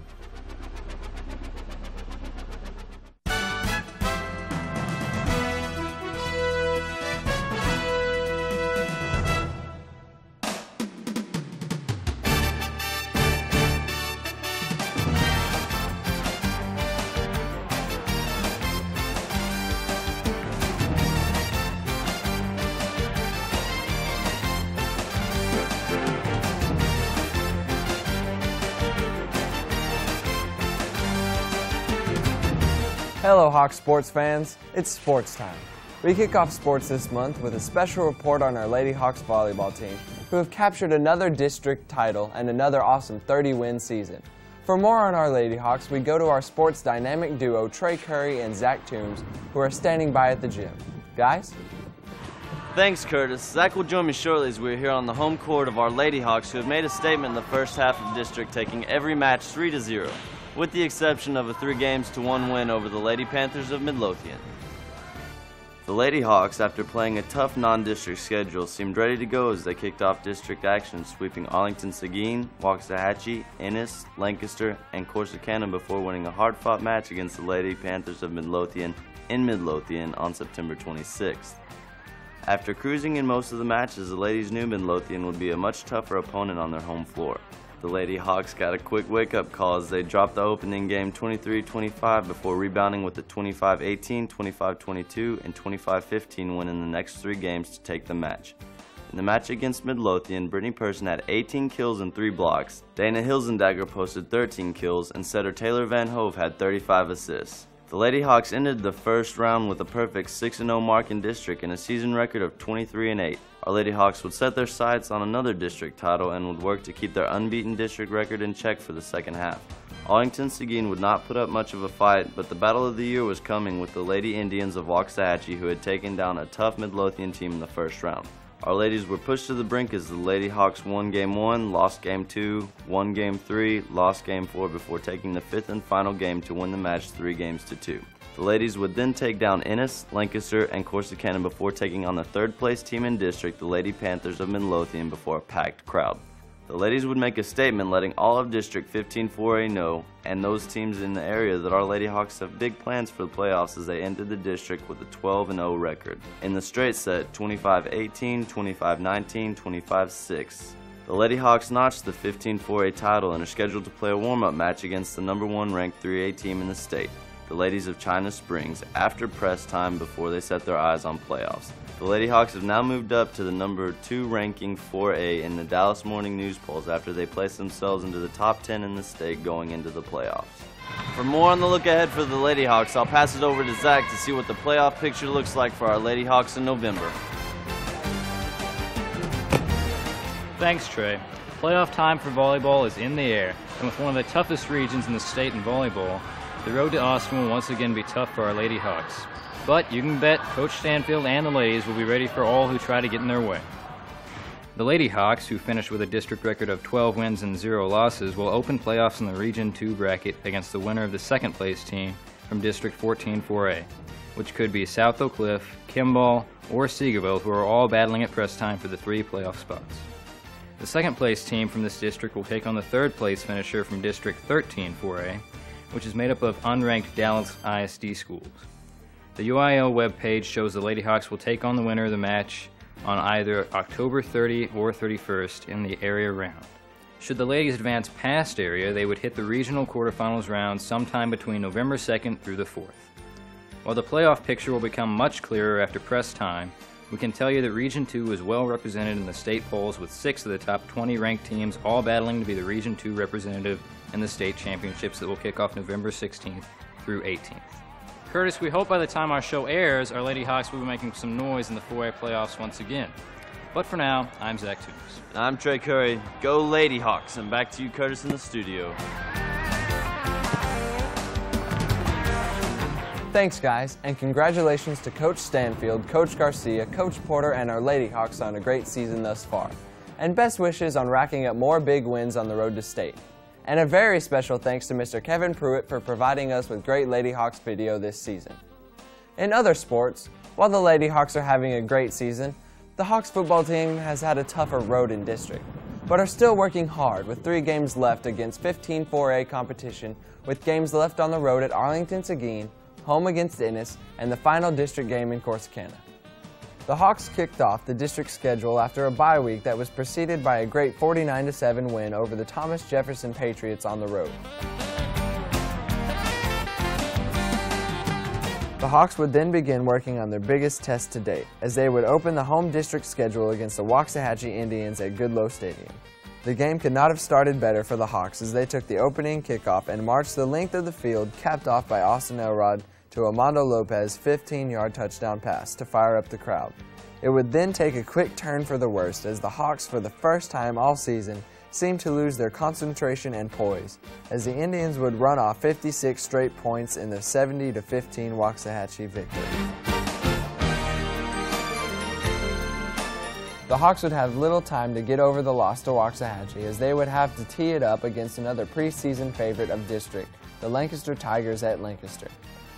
Hello Hawks sports fans, it's sports time. We kick off sports this month with a special report on our Lady Hawks volleyball team, who have captured another district title and another awesome 30-win season. For more on our Lady Hawks, we go to our sports dynamic duo Trey Curry and Zach Toombs, who are standing by at the gym. Guys? Thanks, Curtis. Zach will join me shortly as we're here on the home court of our Lady Hawks, who have made a statement in the first half of district, taking every match 3-0. With the exception of a 3-1 win over the Lady Panthers of Midlothian. The Lady Hawks, after playing a tough non-district schedule, seemed ready to go as they kicked off district action, sweeping Arlington Seguin, Waxahachie, Ennis, Lancaster, and Corsicana before winning a hard-fought match against the Lady Panthers of Midlothian in Midlothian on September 26th. After cruising in most of the matches, the ladies knew Midlothian would be a much tougher opponent on their home floor. The Lady Hawks got a quick wake-up call as they dropped the opening game 23-25 before rebounding with a 25-18, 25-22, and 25-15 win in the next 3 games to take the match. In the match against Midlothian, Brittany Person had 18 kills and 3 blocks, Dana Hilzendagger posted 13 kills, and setter Taylor Van Hove had 35 assists. The Lady Hawks ended the first round with a perfect 6-0 mark in district and a season record of 23-8. Our Lady Hawks would set their sights on another district title and would work to keep their unbeaten district record in check for the second half. Arlington Seguin would not put up much of a fight, but the battle of the year was coming with the Lady Indians of Waxahachie, who had taken down a tough Midlothian team in the first round. Our ladies were pushed to the brink as the Lady Hawks won Game 1, lost Game 2, won Game 3, lost Game 4 before taking the 5th and final game to win the match 3-2. The ladies would then take down Ennis, Lancaster, and Corsicana before taking on the 3rd place team in district, the Lady Panthers of Midlothian, before a packed crowd. The ladies would make a statement letting all of District 15-4A know, and those teams in the area, that our Lady Hawks have big plans for the playoffs as they entered the district with a 12-0 record. In the straight set, 25-18, 25-19, 25-6. The Lady Hawks notched the 15-4A title and are scheduled to play a warm-up match against the number 1 ranked 3A team in the state, the Ladies of China Springs, after press time before they set their eyes on playoffs. The Lady Hawks have now moved up to the number 2 ranking 4A in the Dallas Morning News polls after they placed themselves into the top 10 in the state going into the playoffs. For more on the look ahead for the Lady Hawks, I'll pass it over to Zach to see what the playoff picture looks like for our Lady Hawks in November. Thanks, Trey. Playoff time for volleyball is in the air, and with one of the toughest regions in the state in volleyball, the road to Austin will once again be tough for our Lady Hawks. But you can bet Coach Stanfield and the ladies will be ready for all who try to get in their way. The Lady Hawks, who finished with a district record of 12 wins and 0 losses, will open playoffs in the Region 2 bracket against the winner of the 2nd place team from District 14-4A, which could be South Oak Cliff, Kimball, or Seagerville, who are all battling at press time for the 3 playoff spots. The second place team from this district will take on the third place finisher from District 13-4A, which is made up of unranked Dallas ISD schools. The UIL webpage shows the Lady Hawks will take on the winner of the match on either October 30 or 31st in the area round. Should the ladies advance past area, they would hit the regional quarterfinals round sometime between November 2nd through the 4th. While the playoff picture will become much clearer after press time, we can tell you that Region 2 is well represented in the state polls, with 6 of the top 20 ranked teams all battling to be the Region 2 representative in the state championships that will kick off November 16th through 18th. Curtis, we hope by the time our show airs, our Lady Hawks will be making some noise in the 4A playoffs once again. But for now, I'm Zach Toombs. And I'm Trey Curry. Go Lady Hawks, and back to you, Curtis, in the studio. Thanks, guys, and congratulations to Coach Stanfield, Coach Garcia, Coach Porter, and our Lady Hawks on a great season thus far. And best wishes on racking up more big wins on the road to state. And a very special thanks to Mr. Kevin Pruitt for providing us with great Lady Hawks video this season. In other sports, while the Lady Hawks are having a great season, the Hawks football team has had a tougher road in district, but are still working hard with 3 games left against 15 4A competition, with games left on the road at Arlington-Seguin, home against Ennis, and the final district game in Corsicana. The Hawks kicked off the district schedule after a bye week that was preceded by a great 49-7 win over the Thomas Jefferson Patriots on the road. The Hawks would then begin working on their biggest test to date, as they would open the home district schedule against the Waxahachie Indians at Goodloe Stadium. The game could not have started better for the Hawks, as they took the opening kickoff and marched the length of the field, capped off by Austin Elrod to Armando Lopez's 15-yard touchdown pass to fire up the crowd. It would then take a quick turn for the worst, as the Hawks, for the first time all season, seemed to lose their concentration and poise, as the Indians would run off 56 straight points in their 70-15 Waxahachie victory. The Hawks would have little time to get over the loss to Waxahachie, as they would have to tee it up against another preseason favorite of district, the Lancaster Tigers at Lancaster.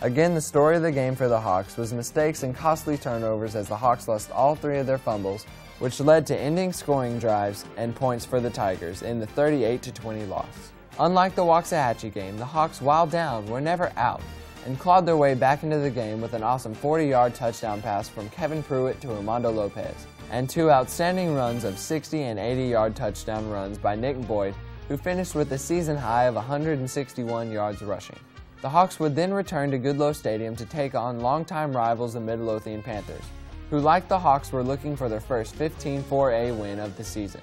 Again, the story of the game for the Hawks was mistakes and costly turnovers, as the Hawks lost all 3 of their fumbles, which led to ending scoring drives and points for the Tigers in the 38-20 loss. Unlike the Waxahachie game, the Hawks, while down, were never out and clawed their way back into the game with an awesome 40-yard touchdown pass from Kevin Pruitt to Armando Lopez, and 2 outstanding runs of 60- and 80-yard touchdown runs by Nick Boyd, who finished with a season high of 161 yards rushing. The Hawks would then return to Goodloe Stadium to take on longtime rivals the Midlothian Panthers, who, like the Hawks, were looking for their first 15 4A win of the season.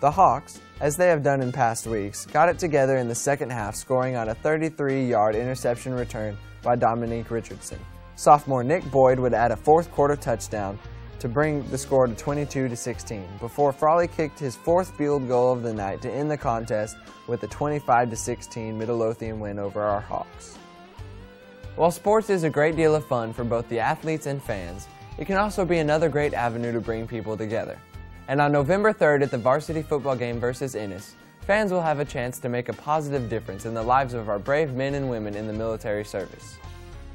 The Hawks, as they have done in past weeks, got it together in the second half, scoring on a 33-yard interception return by Dominique Richardson. Sophomore Nick Boyd would add a fourth-quarter touchdown to bring the score to 22-16, before Frawley kicked his 4th field goal of the night to end the contest with a 25-16 Midlothian win over our Hawks. While sports is a great deal of fun for both the athletes and fans, it can also be another great avenue to bring people together. And on November 3rd at the varsity football game versus Ennis, fans will have a chance to make a positive difference in the lives of our brave men and women in the military service.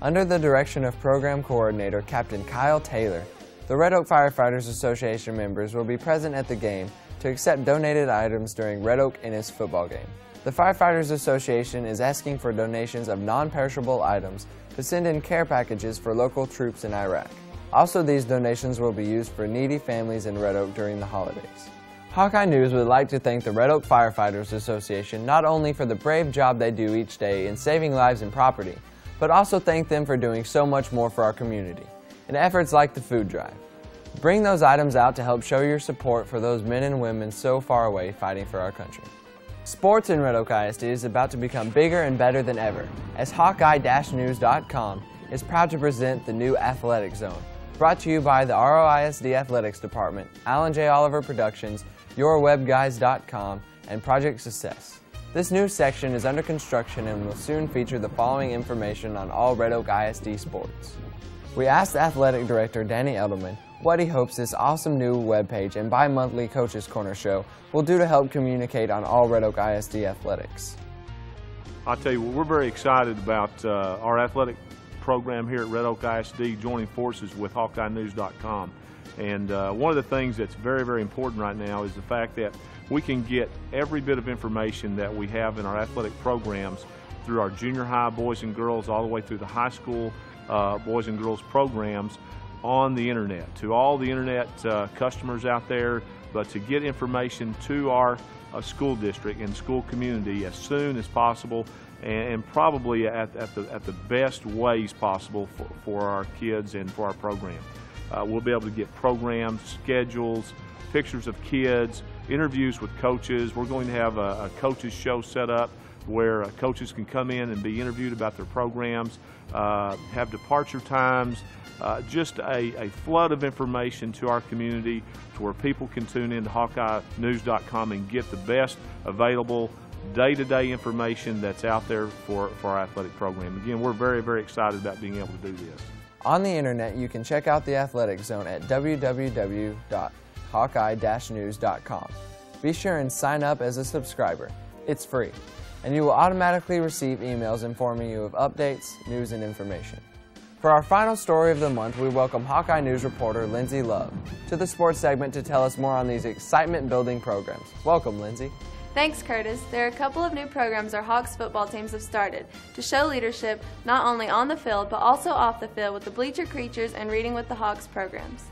Under the direction of Program Coordinator Captain Kyle Taylor, the Red Oak Firefighters Association members will be present at the game to accept donated items during Red Oak Ennis football game. The Firefighters Association is asking for donations of non-perishable items to send in care packages for local troops in Iraq. Also, these donations will be used for needy families in Red Oak during the holidays. Hawkeye News would like to thank the Red Oak Firefighters Association not only for the brave job they do each day in saving lives and property, but also thank them for doing so much more for our community in efforts like the food drive. Bring those items out to help show your support for those men and women so far away fighting for our country. Sports in Red Oak ISD is about to become bigger and better than ever, as Hawkeye-News.com is proud to present the new Athletic Zone, brought to you by the ROISD Athletics Department, Alan J. Oliver Productions, YourWebGuys.com, and Project Success. This new section is under construction and will soon feature the following information on all Red Oak ISD sports. We asked Athletic Director Danny Edelman what he hopes this awesome new webpage and bi-monthly Coaches Corner show will do to help communicate on all Red Oak ISD athletics. I'll tell you, we're very excited about our athletic program here at Red Oak ISD joining forces with HawkeyeNews.com. And one of the things that's very, very important right now is the fact that we can get every bit of information that we have in our athletic programs through our junior high boys and girls all the way through the high school boys and girls programs on the internet, to all the internet customers out there, but to get information to our school district and school community as soon as possible, and probably at the best ways possible for our kids and for our program. We'll be able to get programs, schedules, pictures of kids, interviews with coaches. We're going to have a coaches show set up where coaches can come in and be interviewed about their programs, have departure times, just a flood of information to our community to where people can tune in to HawkeyeNews.com and get the best available day-to-day information that's out there for our athletic program. Again, we're very, very excited about being able to do this. On the internet, you can check out the Athletic Zone at www.hawkeye-news.com. Be sure and sign up as a subscriber. It's free, and you will automatically receive emails informing you of updates, news, and information. For our final story of the month, we welcome Hawkeye News reporter Lindsay Love to the sports segment to tell us more on these excitement-building programs. Welcome, Lindsay. Thanks, Curtis. There are a couple of new programs our Hawks football teams have started to show leadership not only on the field but also off the field with the Bleacher Creatures and Reading with the Hawks programs.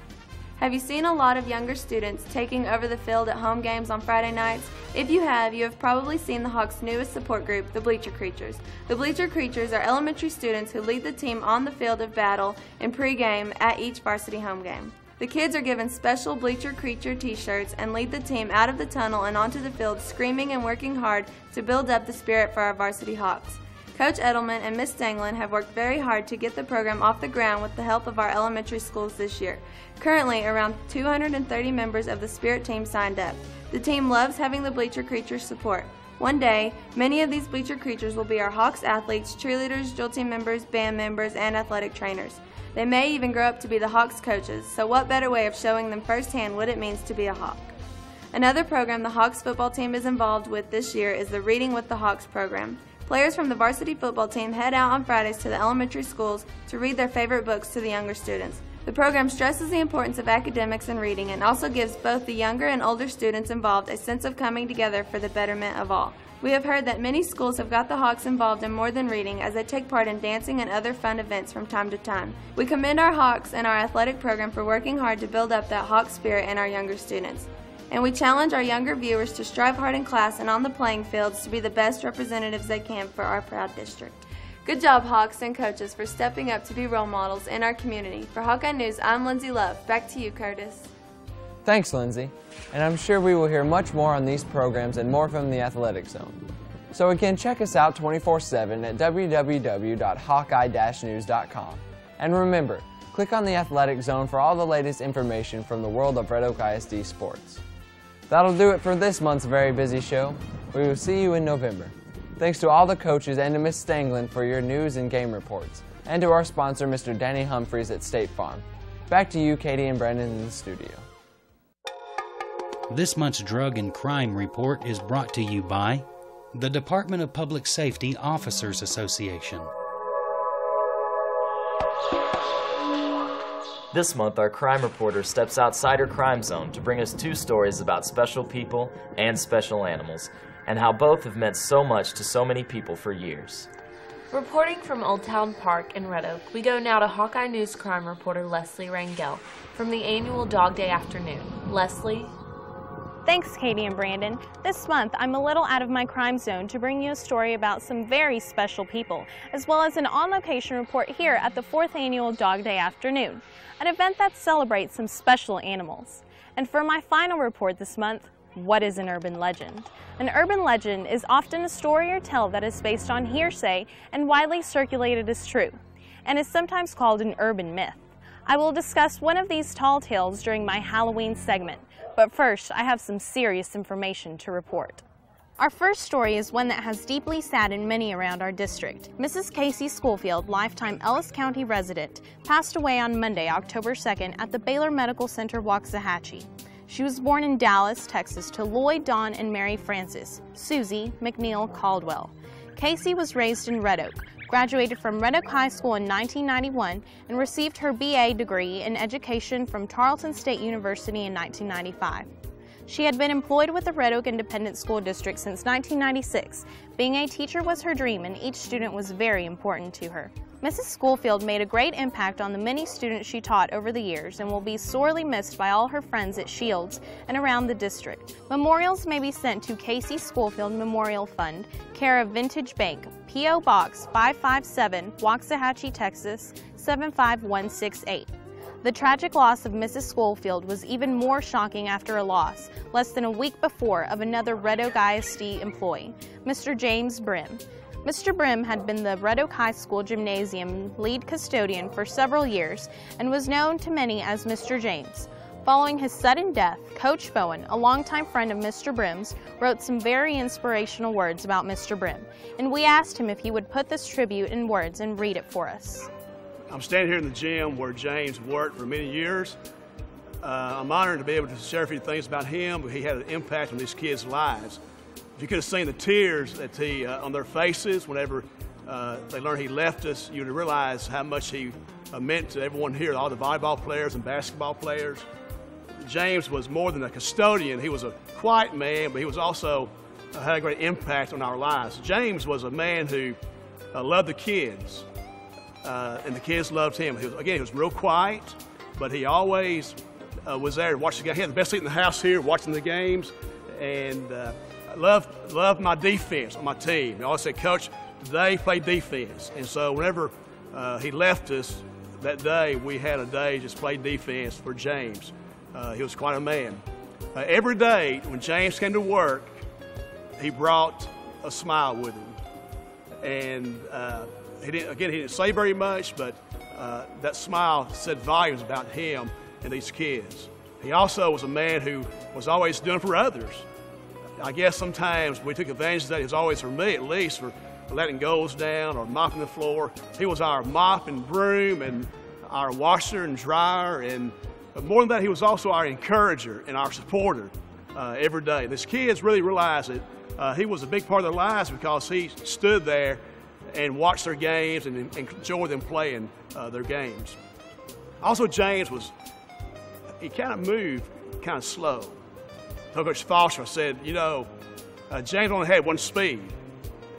Have you seen a lot of younger students taking over the field at home games on Friday nights? If you have probably seen the Hawks' newest support group, the Bleacher Creatures. The Bleacher Creatures are elementary students who lead the team on the field of battle in pregame at each varsity home game. The kids are given special Bleacher Creature t-shirts and lead the team out of the tunnel and onto the field screaming and working hard to build up the spirit for our varsity Hawks. Coach Edelman and Miss Stanglin have worked very hard to get the program off the ground with the help of our elementary schools this year. Currently, around 230 members of the Spirit team signed up. The team loves having the Bleacher Creatures support. One day, many of these Bleacher Creatures will be our Hawks athletes, cheerleaders, drill team members, band members, and athletic trainers. They may even grow up to be the Hawks coaches, so what better way of showing them firsthand what it means to be a Hawk? Another program the Hawks football team is involved with this year is the Reading with the Hawks program. Players from the varsity football team head out on Fridays to the elementary schools to read their favorite books to the younger students. The program stresses the importance of academics and reading and also gives both the younger and older students involved a sense of coming together for the betterment of all. We have heard that many schools have got the Hawks involved in more than reading as they take part in dancing and other fun events from time to time. We commend our Hawks and our athletic program for working hard to build up that Hawk spirit in our younger students. And we challenge our younger viewers to strive hard in class and on the playing fields to be the best representatives they can for our proud district. Good job, Hawks and coaches, for stepping up to be role models in our community. For Hawkeye News, I'm Lindsay Love. Back to you, Curtis. Thanks, Lindsay. And I'm sure we will hear much more on these programs and more from the Athletic Zone. So again, check us out 24/7 at www.hawkeye-news.com. And remember, click on the Athletic Zone for all the latest information from the world of Red Oak ISD sports. That'll do it for this month's very busy show. We will see you in November. Thanks to all the coaches and to Miss Stanglin for your news and game reports, and to our sponsor, Mr. Danny Humphreys at State Farm. Back to you, Katie and Brandon, in the studio. This month's Drug and Crime Report is brought to you by the Department of Public Safety Officers Association. This month, our crime reporter steps outside her crime zone to bring us two stories about special people and special animals, and how both have meant so much to so many people for years. Reporting from Old Town Park in Red Oak, we go now to Hawkeye News crime reporter Leslie Rangel from the annual Dog Day afternoon. Leslie? Thanks, Katie and Brandon. This month, I'm a little out of my crime zone to bring you a story about some very special people, as well as an on-location report here at the 4th Annual Dog Day Afternoon, an event that celebrates some special animals. And for my final report this month, what is an urban legend? An urban legend is often a story or tale that is based on hearsay and widely circulated as true, and is sometimes called an urban myth. I will discuss one of these tall tales during my Halloween segment, but first I have some serious information to report. Our first story is one that has deeply saddened many around our district. Mrs. Casey Schoolfield, lifetime Ellis County resident, passed away on Monday, October 2nd at the Baylor Medical Center, Waxahachie. She was born in Dallas, Texas to Lloyd, Dawn, and Mary Frances, Susie McNeil Caldwell. Casey was raised in Red Oak, graduated from Red Oak High School in 1991, and received her BA degree in education from Tarleton State University in 1995. She had been employed with the Red Oak Independent School District since 1996. Being a teacher was her dream, and each student was very important to her. Mrs. Schoolfield made a great impact on the many students she taught over the years and will be sorely missed by all her friends at Shields and around the district. Memorials may be sent to Casey Schoolfield Memorial Fund, care of Vintage Bank, P.O. Box 557, Waxahachie, Texas 75168. The tragic loss of Mrs. Schoolfield was even more shocking after a loss, less than a week before, of another Red Oak ISD employee, Mr. James Brim. Mr. Brim had been the Red Oak High School Gymnasium lead custodian for several years and was known to many as Mr. James. Following his sudden death, Coach Bowen, a longtime friend of Mr. Brim's, wrote some very inspirational words about Mr. Brim, and we asked him if he would put this tribute in words and read it for us. I'm standing here in the gym where James worked for many years. I'm honored to be able to share a few things about him. He had an impact on these kids' lives. If you could have seen the tears that on their faces whenever they learned he left us, you would realize how much he meant to everyone here, all the volleyball players and basketball players. James was more than a custodian. He was a quiet man, but he was also had a great impact on our lives. James was a man who loved the kids. And the kids loved him. He was real quiet, but he always was there to watch the game. He had the best seat in the house here, watching the games, and loved my defense on my team. He always said, "Coach, today play defense." And so whenever he left us that day, we had a day just play defense for James. He was quite a man. Every day when James came to work, he brought a smile with him, and he didn't say very much, but that smile said volumes about him and these kids. He also was a man who was always doing for others. I guess sometimes we took advantage of that. He was always, for me at least, for letting goals down or mopping the floor. He was our mop and broom and our washer and dryer, but more than that, he was also our encourager and our supporter every day. These kids really realized that he was a big part of their lives because he stood there and watch their games and enjoy them playing their games. Also, James he kind of moved kind of slow. Coach Foster said, James only had one speed,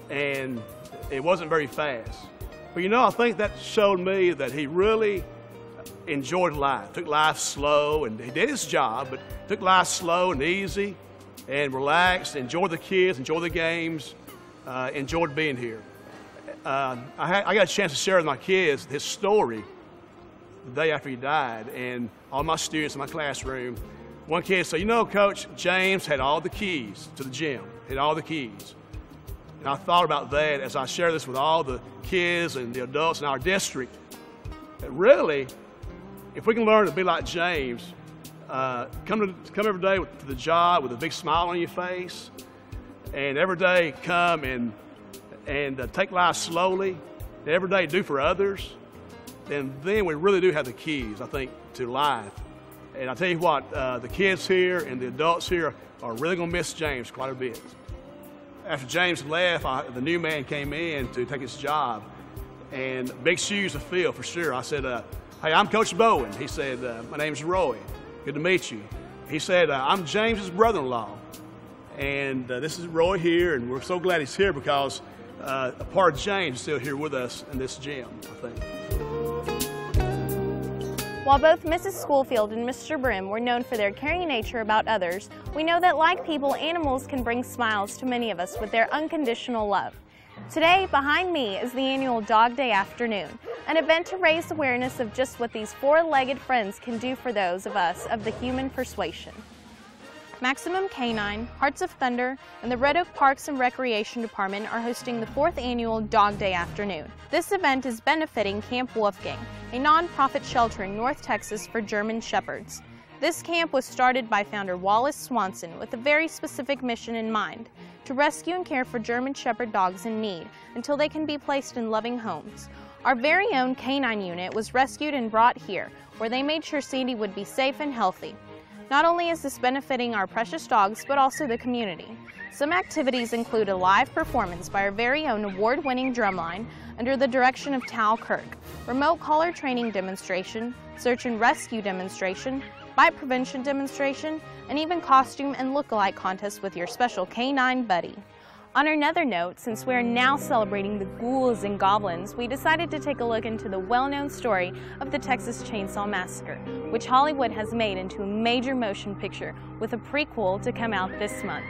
and it wasn't very fast. But I think that showed me that he really enjoyed life, took life slow, and he did his job, but took life slow and easy and relaxed, enjoyed the kids, enjoyed the games, enjoyed being here. I got a chance to share with my kids his story the day after he died, and all my students in my classroom. One kid said, Coach, James had all the keys to the gym, had all the keys. And I thought about that as I share this with all the kids and the adults in our district, that really, if we can learn to be like James, come every day to the job with a big smile on your face, and every day come and take life slowly, and every day do for others, then we really do have the keys, I think, to life. And I tell you what, the kids here and the adults here are really going to miss James quite a bit. After James left, the new man came in to take his job, and big shoes to fill for sure. I said, "Hey, I'm Coach Bowen." He said, "My name's Roy. Good to meet you." He said, "I'm James's brother-in-law, and this is Roy here, and we're so glad he's here because a part of James is still here with us in this gym, I think." While both Mrs. Schoolfield and Mr. Brim were known for their caring nature about others, we know that like people, animals can bring smiles to many of us with their unconditional love. Today, behind me is the annual Dog Day Afternoon, an event to raise awareness of just what these four-legged friends can do for those of us of the human persuasion. Maximum Canine, Hearts of Thunder, and the Red Oak Parks and Recreation Department are hosting the 4th annual Dog Day Afternoon. This event is benefiting Camp Wolfgang, a nonprofit shelter in North Texas for German Shepherds. This camp was started by founder Wallace Swanson with a very specific mission in mind: to rescue and care for German Shepherd dogs in need until they can be placed in loving homes. Our very own canine unit was rescued and brought here, where they made sure Sandy would be safe and healthy. Not only is this benefiting our precious dogs, but also the community. Some activities include a live performance by our very own award-winning drumline under the direction of Tal Kirk, remote caller training demonstration, search and rescue demonstration, bite prevention demonstration, and even costume and look-alike contests with your special canine buddy. On another note, since we're now celebrating the ghouls and goblins, we decided to take a look into the well-known story of the Texas Chainsaw Massacre, which Hollywood has made into a major motion picture with a prequel to come out this month.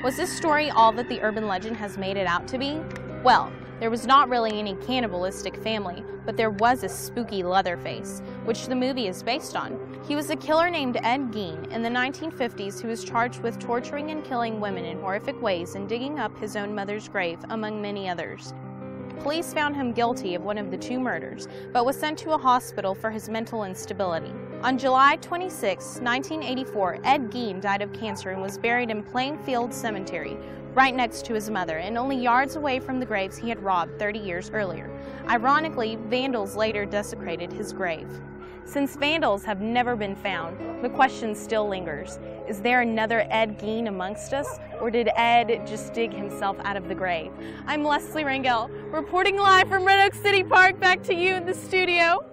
Was this story all that the urban legend has made it out to be? Well, there was not really any cannibalistic family, but there was a spooky Leatherface, which the movie is based on. He was a killer named Ed Gein in the 1950s who was charged with torturing and killing women in horrific ways and digging up his own mother's grave, among many others. Police found him guilty of one of the 2 murders, but was sent to a hospital for his mental instability. On July 26, 1984, Ed Gein died of cancer and was buried in Plainfield Cemetery, right next to his mother, and only yards away from the graves he had robbed 30 years earlier. Ironically, vandals later desecrated his grave. Since vandals have never been found, the question still lingers. Is there another Ed Gein amongst us, or did Ed just dig himself out of the grave? I'm Leslie Rangel, reporting live from Red Oak City Park. Back to you in the studio.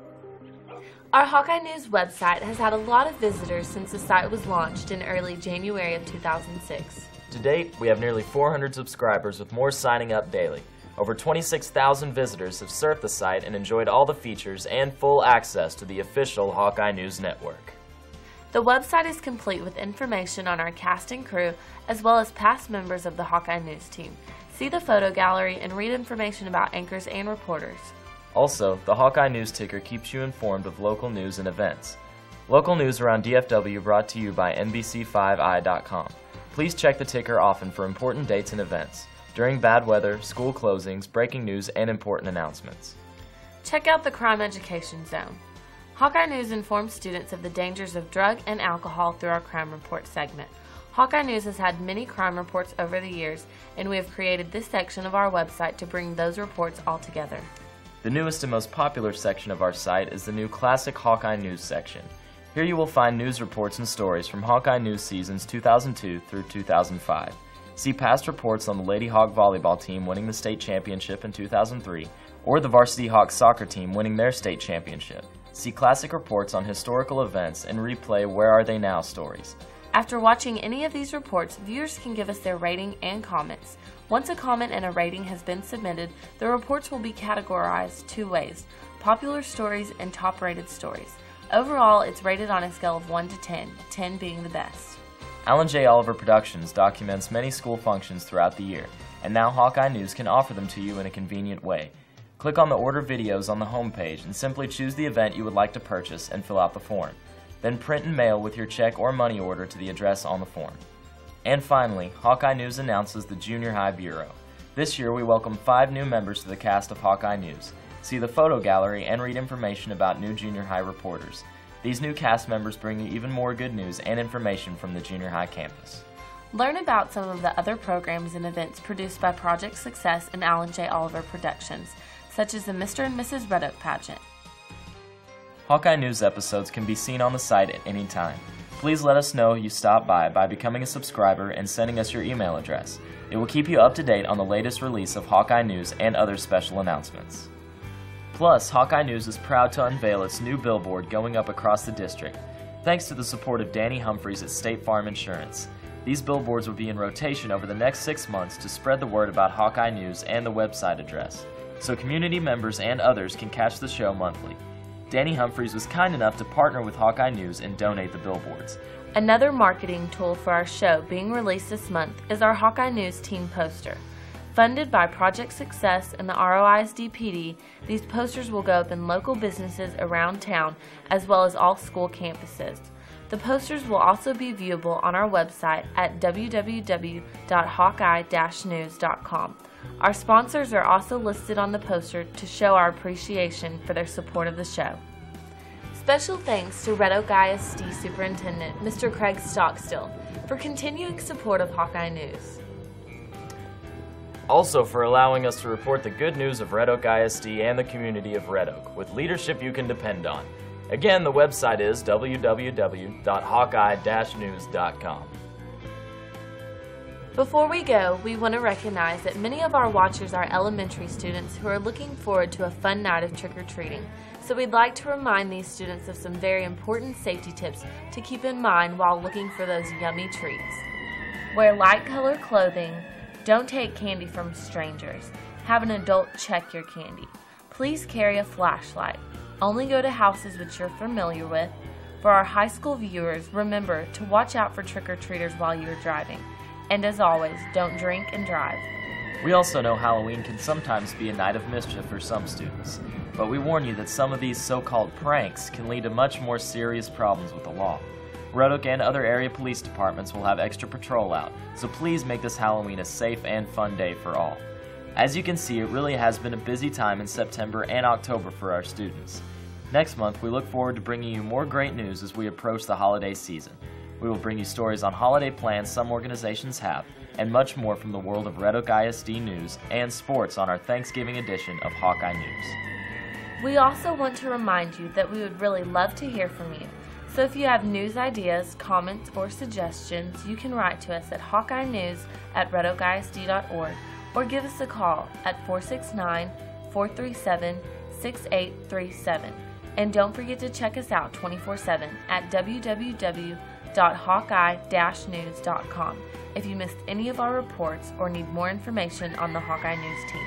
Our Hawkeye News website has had a lot of visitors since the site was launched in early January of 2006. To date, we have nearly 400 subscribers with more signing up daily. Over 26,000 visitors have surfed the site and enjoyed all the features and full access to the official Hawkeye News Network. The website is complete with information on our cast and crew, as well as past members of the Hawkeye News team. See the photo gallery and read information about anchors and reporters. Also, the Hawkeye News ticker keeps you informed of local news and events. Local news around DFW brought to you by NBC5i.com. Please check the ticker often for important dates and events, during bad weather, school closings, breaking news, and important announcements. Check out the Crime Education Zone. Hawkeye News informs students of the dangers of drug and alcohol through our Crime Report segment. Hawkeye News has had many crime reports over the years, and we have created this section of our website to bring those reports all together. The newest and most popular section of our site is the new Classic Hawkeye News section. Here you will find news reports and stories from Hawkeye News seasons 2002 through 2005. See past reports on the Lady Hawk volleyball team winning the state championship in 2003, or the Varsity Hawks soccer team winning their state championship. See classic reports on historical events and replay Where Are They Now stories. After watching any of these reports, viewers can give us their rating and comments. Once a comment and a rating has been submitted, the reports will be categorized 2 ways: popular stories and top-rated stories. Overall, it's rated on a scale of 1 to 10, 10 being the best. Alan J. Oliver Productions documents many school functions throughout the year, and now Hawkeye News can offer them to you in a convenient way. Click on the Order Videos on the home page and simply choose the event you would like to purchase and fill out the form. Then print and mail with your check or money order to the address on the form. And finally, Hawkeye News announces the Junior High Bureau. This year we welcome 5 new members to the cast of Hawkeye News. See the photo gallery and read information about new junior high reporters. These new cast members bring you even more good news and information from the junior high campus. Learn about some of the other programs and events produced by Project Success and Alan J. Oliver Productions, such as the Mr. and Mrs. Red Oak pageant. Hawkeye News episodes can be seen on the site at any time. Please let us know you stopped by becoming a subscriber and sending us your email address. It will keep you up to date on the latest release of Hawkeye News and other special announcements. Plus, Hawkeye News is proud to unveil its new billboard going up across the district, thanks to the support of Danny Humphreys at State Farm Insurance. These billboards will be in rotation over the next 6 months to spread the word about Hawkeye News and the website address, so community members and others can catch the show monthly. Danny Humphreys was kind enough to partner with Hawkeye News and donate the billboards. Another marketing tool for our show being released this month is our Hawkeye News team poster. Funded by Project Success and the ROISD PD, these posters will go up in local businesses around town as well as all school campuses. The posters will also be viewable on our website at www.hawkeye-news.com. Our sponsors are also listed on the poster to show our appreciation for their support of the show. Special thanks to Red Oak ISD Superintendent Mr. Craig Stockstill for continuing support of Hawkeye News. Also for allowing us to report the good news of Red Oak ISD and the community of Red Oak with leadership you can depend on. Again, the website is www.hawkeye-news.com. Before we go, we want to recognize that many of our watchers are elementary students who are looking forward to a fun night of trick-or-treating. So we'd like to remind these students of some very important safety tips to keep in mind while looking for those yummy treats. Wear light-colored clothing. Don't take candy from strangers. Have an adult check your candy. Please carry a flashlight. Only go to houses which you're familiar with. For our high school viewers, remember to watch out for trick-or-treaters while you're driving. And as always, don't drink and drive. We also know Halloween can sometimes be a night of mischief for some students, but we warn you that some of these so-called pranks can lead to much more serious problems with the law. Red Oak and other area police departments will have extra patrol out, so please make this Halloween a safe and fun day for all. As you can see, it really has been a busy time in September and October for our students. Next month, we look forward to bringing you more great news as we approach the holiday season. We will bring you stories on holiday plans some organizations have, and much more from the world of Red Oak ISD news and sports on our Thanksgiving edition of Hawkeye News. We also want to remind you that we would really love to hear from you. So if you have news ideas, comments, or suggestions, you can write to us at hawkeyenews@redokeisd.org or give us a call at 469-437-6837. And don't forget to check us out 24/7 at www.hawkeye-news.com if you missed any of our reports or need more information on the Hawkeye News team.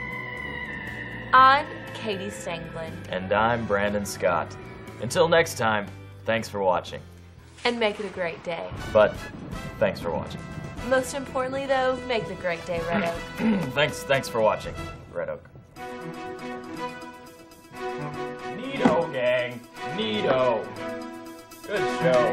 I'm Katie Stanglin. And I'm Brandon Scott. Until next time, thanks for watching. And make it a great day. But thanks for watching. Most importantly, though, make it a great day, Red Oak. Thanks for watching, Red Oak. Neato, gang. Neato. Good show.